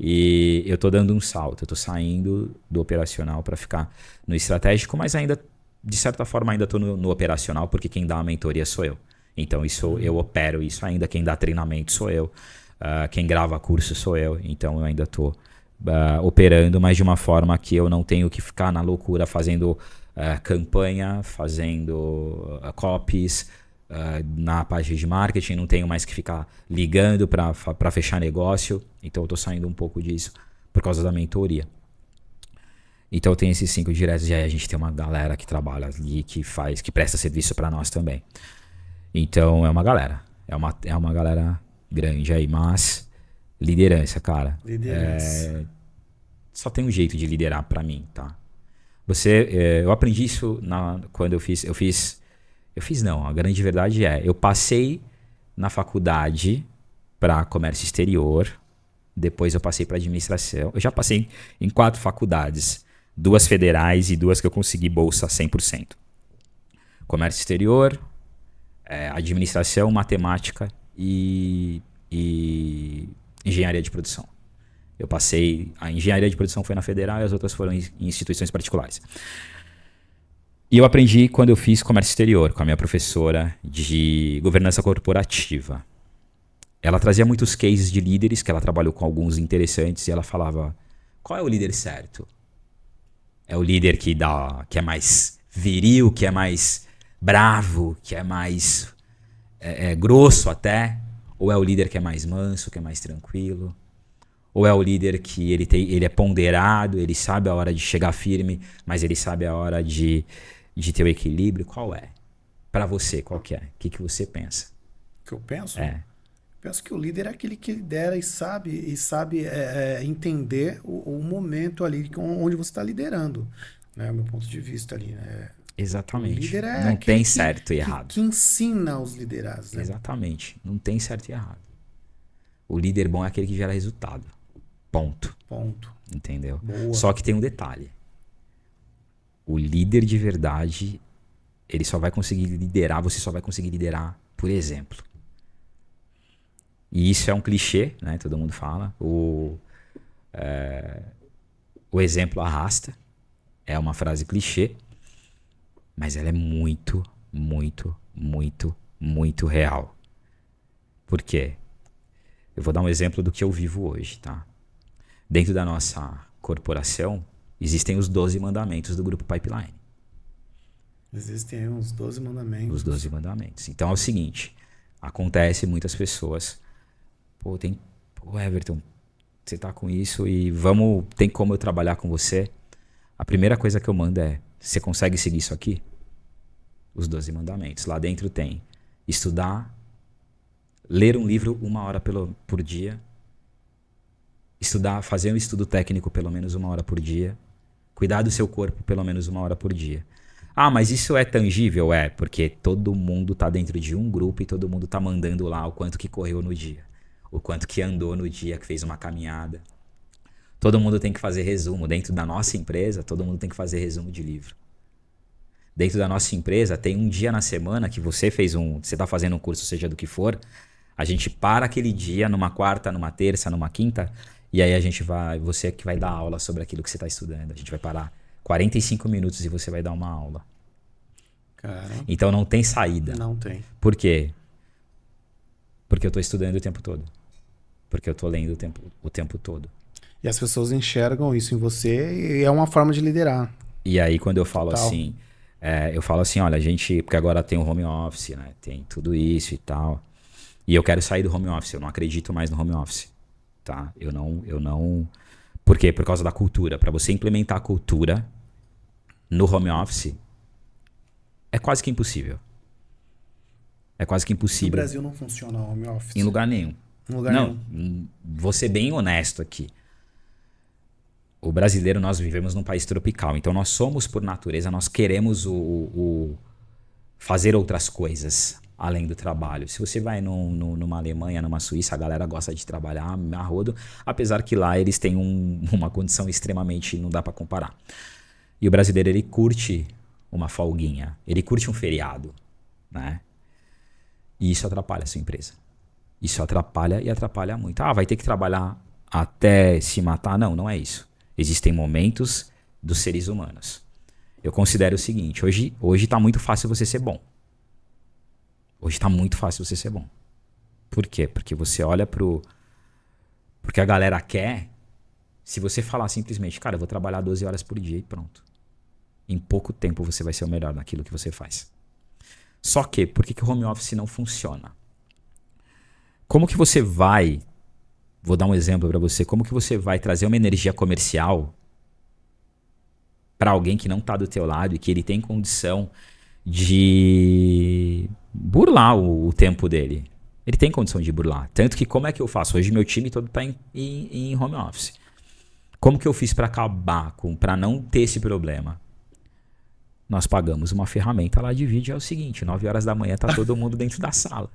E eu tô dando um salto. Eu tô saindo do operacional para ficar no estratégico, mas ainda, de certa forma, ainda tô no operacional, porque quem dá a mentoria sou eu. Então, eu opero isso ainda. Quem dá treinamento sou eu. Quem grava curso sou eu. Então, eu ainda tô operando, mas de uma forma que eu não tenho que ficar na loucura fazendo campanha, fazendo copies na parte de marketing, não tenho mais que ficar ligando para fechar negócio, então eu tô saindo um pouco disso por causa da mentoria. Então eu tenho esses 5 diretos e aí a gente tem uma galera que trabalha ali, que presta serviço para nós também. Então é uma galera grande aí, mas liderança, cara. Liderança. Só tem um jeito de liderar pra mim, tá? Eu aprendi isso quando eu fiz não, a grande verdade eu passei na faculdade pra comércio exterior, depois eu passei pra administração. Eu já passei em 4 faculdades, 2 federais e 2 que eu consegui bolsa 100%. Comércio exterior, administração, matemática e engenharia de produção. Eu passei... A engenharia de produção foi na federal e as outras foram em instituições particulares. E eu aprendi quando eu fiz comércio exterior com a minha professora de governança corporativa. Ela trazia muitos cases de líderes, que ela trabalhou com alguns interessantes, e ela falava, qual é o líder certo? É o líder que é mais viril, que é mais bravo, que é mais grosso até? Ou é o líder que é mais manso, que é mais tranquilo? Ou é o líder que ele é ponderado, ele sabe a hora de chegar firme, mas ele sabe a hora de ter o equilíbrio? Qual é? Pra você, qual que é? O que você pensa? O que eu penso? Penso que o líder é aquele que lidera e sabe entender o momento ali onde você está liderando. Né? O meu ponto de vista ali, né? Exatamente. O líder não tem certo e errado. Que ensina os liderados. Né? Exatamente. Não tem certo e errado. O líder bom é aquele que gera resultado. Ponto. Entendeu? Boa. Só que tem um detalhe. O líder de verdade, ele só vai conseguir liderar, você só vai conseguir liderar por exemplo. E isso é um clichê, né? Todo mundo fala. O exemplo arrasta. É uma frase clichê. Mas ela é muito, muito, muito, muito real. Por quê? Eu vou dar um exemplo do que eu vivo hoje, tá? Dentro da nossa corporação, existem os 12 mandamentos do Grupo Pipeline. Existem uns 12 mandamentos. Os 12 mandamentos. Então é o seguinte, acontece muitas pessoas, pô, Everton, você tá com isso e tem como eu trabalhar com você? A primeira coisa que eu mando é, você consegue seguir isso aqui? Os 12 mandamentos. Lá dentro tem estudar, ler um livro 1 hora por dia, fazer um estudo técnico pelo menos 1 hora por dia, Cuidar do seu corpo pelo menos 1 hora por dia. Ah, mas isso é tangível? É, porque todo mundo tá dentro de um grupo e todo mundo tá mandando lá o quanto que correu no dia. O quanto que andou no dia, que fez uma caminhada. Todo mundo tem que fazer resumo. Dentro da nossa empresa, todo mundo tem que fazer resumo de livro. Dentro da nossa empresa, tem um dia na semana que você tá fazendo um curso, seja do que for, a gente para aquele dia numa quarta, numa terça, numa quinta, e aí você é que vai dar aula sobre aquilo que você está estudando. A gente vai parar 45 minutos e você vai dar uma aula. Cara, então não tem saída. Não tem. Por quê? Porque eu estou estudando o tempo todo. Porque eu estou lendo o tempo todo. E as pessoas enxergam isso em você e é uma forma de liderar. E aí quando eu falo Total. assim, olha, a gente, porque agora tem o home office, né? Tem tudo isso e tal. E eu quero sair do home office, eu não acredito mais no home office, tá? Eu não... Por quê? Por causa da cultura. Para você implementar a cultura no home office, é quase que impossível. É quase que impossível. No Brasil não funciona o home office. Em lugar nenhum. Em lugar nenhum. Vou ser bem honesto aqui. O brasileiro, nós vivemos num país tropical. Então nós somos, por natureza, nós queremos fazer outras coisas além do trabalho. Se você vai numa Alemanha, numa Suíça, a galera gosta de trabalhar a rodo, apesar que lá eles têm uma condição extremamente, não dá para comparar. E o brasileiro, ele curte uma folguinha, ele curte um feriado, né? E isso atrapalha a sua empresa. Isso atrapalha e atrapalha muito. Ah, vai ter que trabalhar até se matar? Não, não é isso. Existem momentos dos seres humanos. Eu considero o seguinte, hoje tá muito fácil você ser bom. Hoje tá muito fácil você ser bom. Por quê? Porque você olha porque a galera quer. Se você falar simplesmente, cara, eu vou trabalhar 12 horas por dia e pronto. Em pouco tempo você vai ser o melhor naquilo que você faz. Só que, por que o home office não funciona? Como que você vai... Vou dar um exemplo para você. Como que você vai trazer uma energia comercial para alguém que não tá do teu lado e que ele tem condição de burlar o tempo dele? Ele tem condição de burlar. Tanto que como é que eu faço? Hoje meu time todo tá em home office. Como que eu fiz para acabar para não ter esse problema? Nós pagamos uma ferramenta lá de vídeo. É o seguinte, 9 horas da manhã tá todo mundo dentro da sala.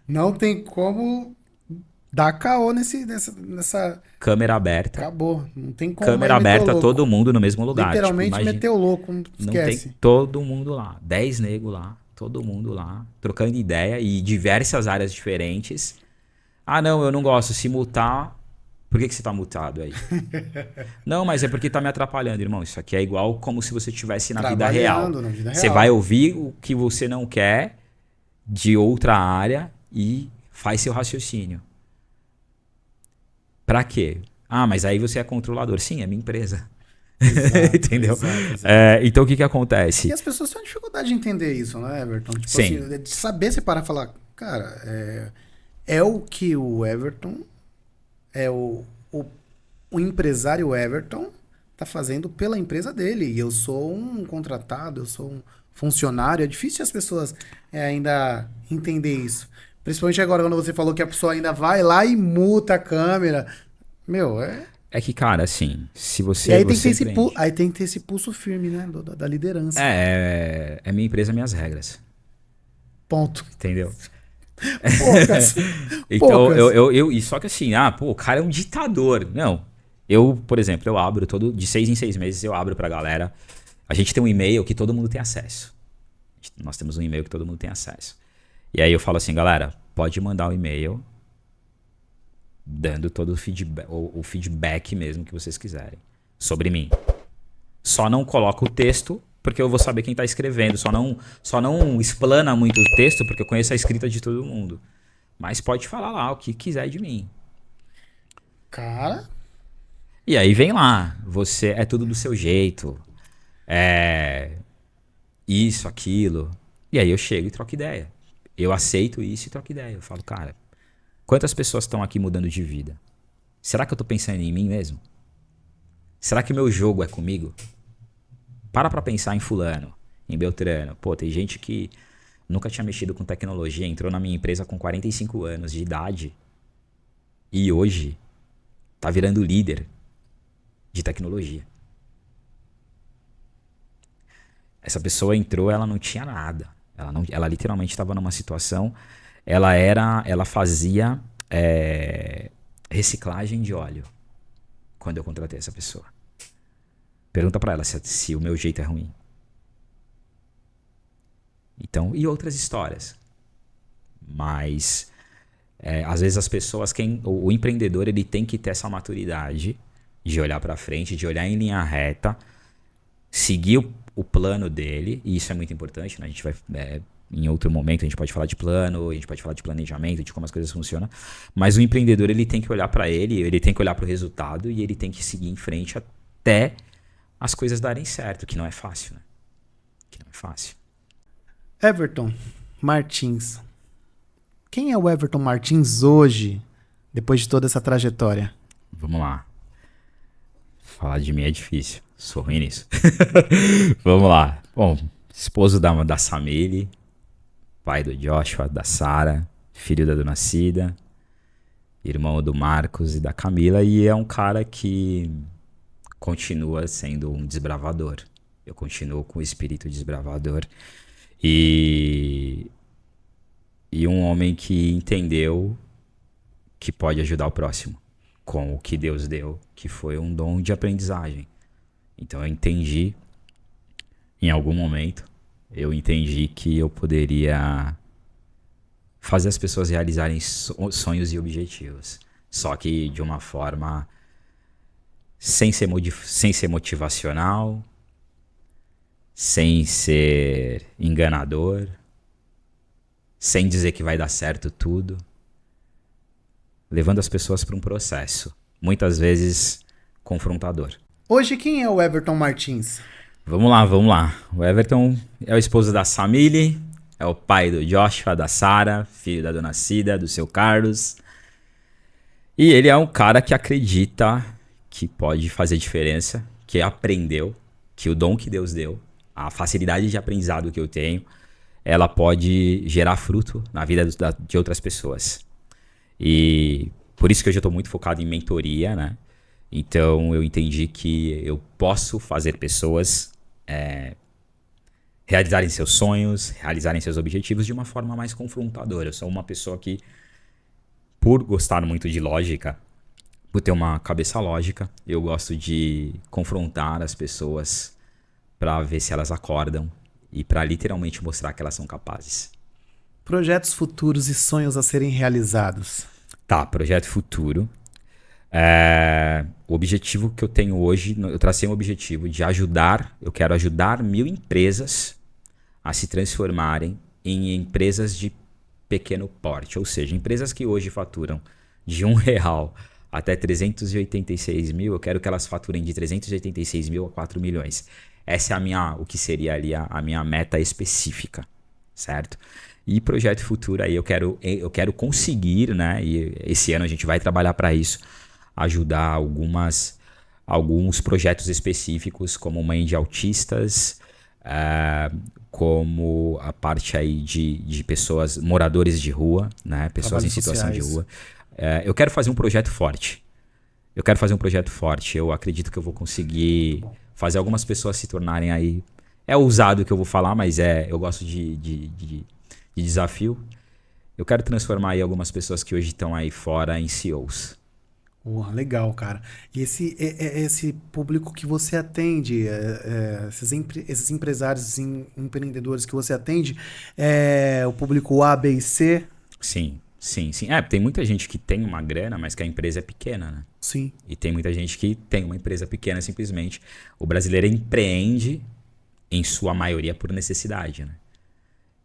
Não tem como dar caô nessa... Câmera aberta. Acabou. Não tem como. Câmera aberta, todo mundo no mesmo lugar. Literalmente tipo, meteu o louco, não esquece. tem todo mundo lá. 10 negros lá, todo mundo lá, trocando ideia e diversas áreas diferentes. Ah, não, eu não gosto. Se mutar, por que você tá mutado aí? Não, mas é porque tá me atrapalhando, irmão. Isso aqui é igual como se você estivesse na vida real. Na vida Você real. vai ouvir o que você não quer de outra área e faz seu raciocínio. Pra quê? Ah, mas aí você é controlador. Sim, é minha empresa. Exato, entendeu? Exato. Então o que acontece? E as pessoas têm dificuldade de entender isso, né, Everton? Tipo Sim. assim, de saber separar e falar, cara, é o que o Everton, o empresário Everton tá fazendo pela empresa dele. E eu sou um contratado, eu sou um funcionário. É difícil as pessoas ainda entender isso. Principalmente agora quando você falou que a pessoa ainda vai lá e muta a câmera. Meu, É que, cara, assim, se você... E aí, você aí tem que ter esse pulso firme, né? Da liderança. É minha empresa, minhas regras. Ponto. Entendeu? Poucas. Então, Poucas. e só que assim, o cara é um ditador. Não. Por exemplo, eu abro de 6 em 6 meses, eu abro pra galera. A gente tem um e-mail que todo mundo tem acesso. Nós temos um e-mail que todo mundo tem acesso. E aí eu falo assim, galera, pode mandar o e-mail dando todo o feedback mesmo que vocês quiserem sobre mim. Só não coloca o texto, porque eu vou saber quem tá escrevendo. Só não explana muito o texto, porque eu conheço a escrita de todo mundo. Mas pode falar lá o que quiser de mim. Cara... E aí vem lá, você é tudo do seu jeito. Isso, aquilo. E aí eu chego e troco ideia. Eu aceito isso e troco ideia. Eu falo, cara, quantas pessoas estão aqui mudando de vida? Será que eu tô pensando em mim mesmo? Será que o meu jogo é comigo? Para pra pensar em fulano, em Beltrano. Pô, tem gente que nunca tinha mexido com tecnologia, entrou na minha empresa com 45 anos de idade e hoje tá virando líder de tecnologia. Essa pessoa entrou, ela não tinha nada. Ela literalmente estava numa situação. Ela fazia reciclagem de óleo quando eu contratei essa pessoa. Pergunta pra ela se o meu jeito é ruim. Então, e outras histórias. Mas às vezes as pessoas, o empreendedor, ele tem que ter essa maturidade de olhar pra frente, de olhar em linha reta, seguir o plano dele, e isso é muito importante, né? A gente vai, em outro momento, a gente pode falar de plano, a gente pode falar de planejamento, de como as coisas funcionam, mas o empreendedor, ele tem que olhar para ele tem que olhar para o resultado e ele tem que seguir em frente até as coisas darem certo, que não é fácil, né? Que não é fácil. Everton Martins. Quem é o Everton Martins hoje, depois de toda essa trajetória? Vamos lá. Falar de mim é difícil. Sou ruim nisso. Vamos lá. Bom, esposo da Samile, pai do Joshua, da Sara, filho da Dona Cida, irmão do Marcos e da Camila, e é um cara que continua sendo um desbravador. Eu continuo com o espírito desbravador e um homem que entendeu que pode ajudar o próximo com o que Deus deu, que foi um dom de aprendizagem. Então eu entendi, em algum momento, que eu poderia fazer as pessoas realizarem sonhos e objetivos. Só que de uma forma sem ser motivacional, sem ser enganador, sem dizer que vai dar certo tudo, levando as pessoas para um processo, muitas vezes confrontador. Hoje, quem é o Everton Martins? Vamos lá. O Everton é o esposo da Samile, é o pai do Joshua, da Sara, filho da Dona Cida, do seu Carlos. E ele é um cara que acredita que pode fazer diferença, que aprendeu, que o dom que Deus deu, a facilidade de aprendizado que eu tenho, ela pode gerar fruto na vida de outras pessoas. E por isso que hoje eu estou muito focado em mentoria, né? Então eu entendi que eu posso fazer pessoas realizarem seus sonhos, realizarem seus objetivos de uma forma mais confrontadora. Eu sou uma pessoa que, por gostar muito de lógica, por ter uma cabeça lógica, eu gosto de confrontar as pessoas para ver se elas acordam e para literalmente mostrar que elas são capazes. Projetos futuros e sonhos a serem realizados. Tá, projeto futuro. O objetivo que eu tenho hoje, eu tracei um objetivo de eu quero ajudar 1.000 empresas a se transformarem em empresas de pequeno porte, ou seja, empresas que hoje faturam de R$1 até 386 mil, eu quero que elas faturem de 386 mil a 4 milhões. Essa é o que seria ali a minha meta específica, certo? E projeto futuro aí eu quero conseguir, né? E esse ano a gente vai trabalhar para isso, ajudar alguns projetos específicos, como mãe de autistas, como a parte aí de pessoas, moradores de rua, né? Pessoas em situação de rua. Eu quero fazer um projeto forte. Eu acredito que eu vou conseguir fazer algumas pessoas se tornarem aí... É ousado o que eu vou falar, mas eu gosto de desafio. Eu quero transformar aí algumas pessoas que hoje estão aí fora em CEOs. Legal, cara. E esse público que você atende, esses empresários empreendedores que você atende, é o público A, B e C? Sim. Tem muita gente que tem uma grana, mas que a empresa é pequena, né? Sim. E tem muita gente que tem uma empresa pequena simplesmente. O brasileiro empreende, em sua maioria, por necessidade, né?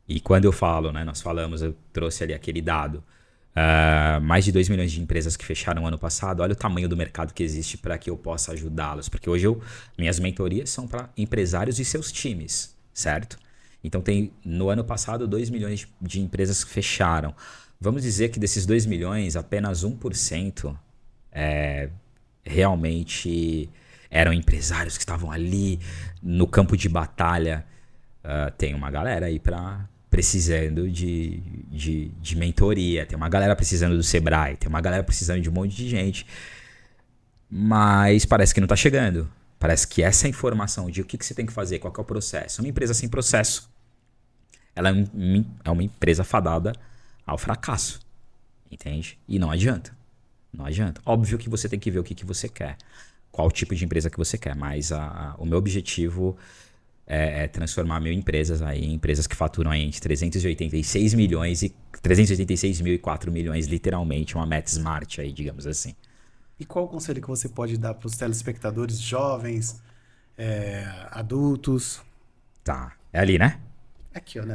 E quando eu falo, né? Eu trouxe ali aquele dado. Mais de 2 milhões de empresas que fecharam ano passado. Olha o tamanho do mercado que existe para que eu possa ajudá-los. Porque hoje minhas mentorias são para empresários e seus times, certo? Então no ano passado 2 milhões de empresas que fecharam. Vamos dizer que desses 2 milhões, apenas 1% realmente eram empresários que estavam ali no campo de batalha. Tem uma galera aí precisando de mentoria, tem uma galera precisando do Sebrae, tem uma galera precisando de um monte de gente. Mas parece que não tá chegando. Parece que essa informação de o que você tem que fazer, qual que é o processo. Uma empresa sem processo, ela é uma empresa fadada ao fracasso. Entende? E não adianta. Não adianta. Óbvio que você tem que ver o que você quer. Qual tipo de empresa que você quer. Mas o meu objetivo é transformar mil empresas aí em empresas que faturam aí entre 386 milhões e 386 mil e 4 milhões, literalmente. Uma meta smart aí, digamos assim. E qual o conselho que você pode dar para os telespectadores jovens, adultos? Tá. É ali, né? Aqui, ó, né?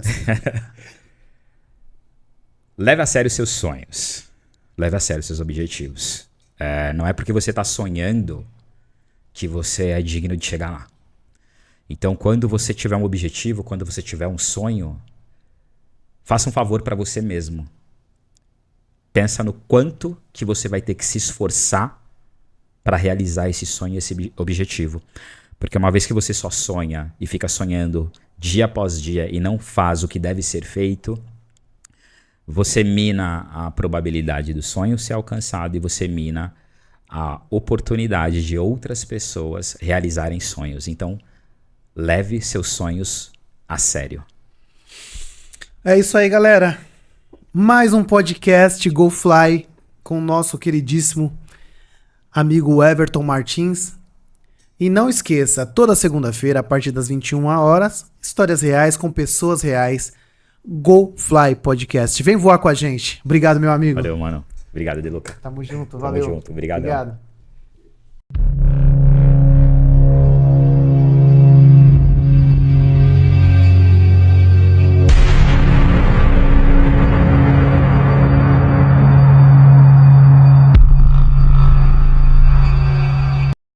Leve a sério seus sonhos. Leve a sério seus objetivos. Não é porque você está sonhando que você é digno de chegar lá. Então, quando você tiver um objetivo, quando você tiver um sonho, faça um favor para você mesmo. Pensa no quanto que você vai ter que se esforçar para realizar esse sonho, esse objetivo. Porque uma vez que você só sonha e fica sonhando dia após dia e não faz o que deve ser feito, você mina a probabilidade do sonho ser alcançado e você mina a oportunidade de outras pessoas realizarem sonhos. Então, leve seus sonhos a sério. É isso aí, galera. Mais um podcast Go Fly com o nosso queridíssimo amigo Everton Martins. E não esqueça, toda segunda-feira, a partir das 21 horas, histórias reais com pessoas reais. Go Fly Podcast. Vem voar com a gente. Obrigado, meu amigo. Valeu, mano. Obrigado, De Luca. Tamo junto, valeu. Tamo junto, obrigado. Obrigado.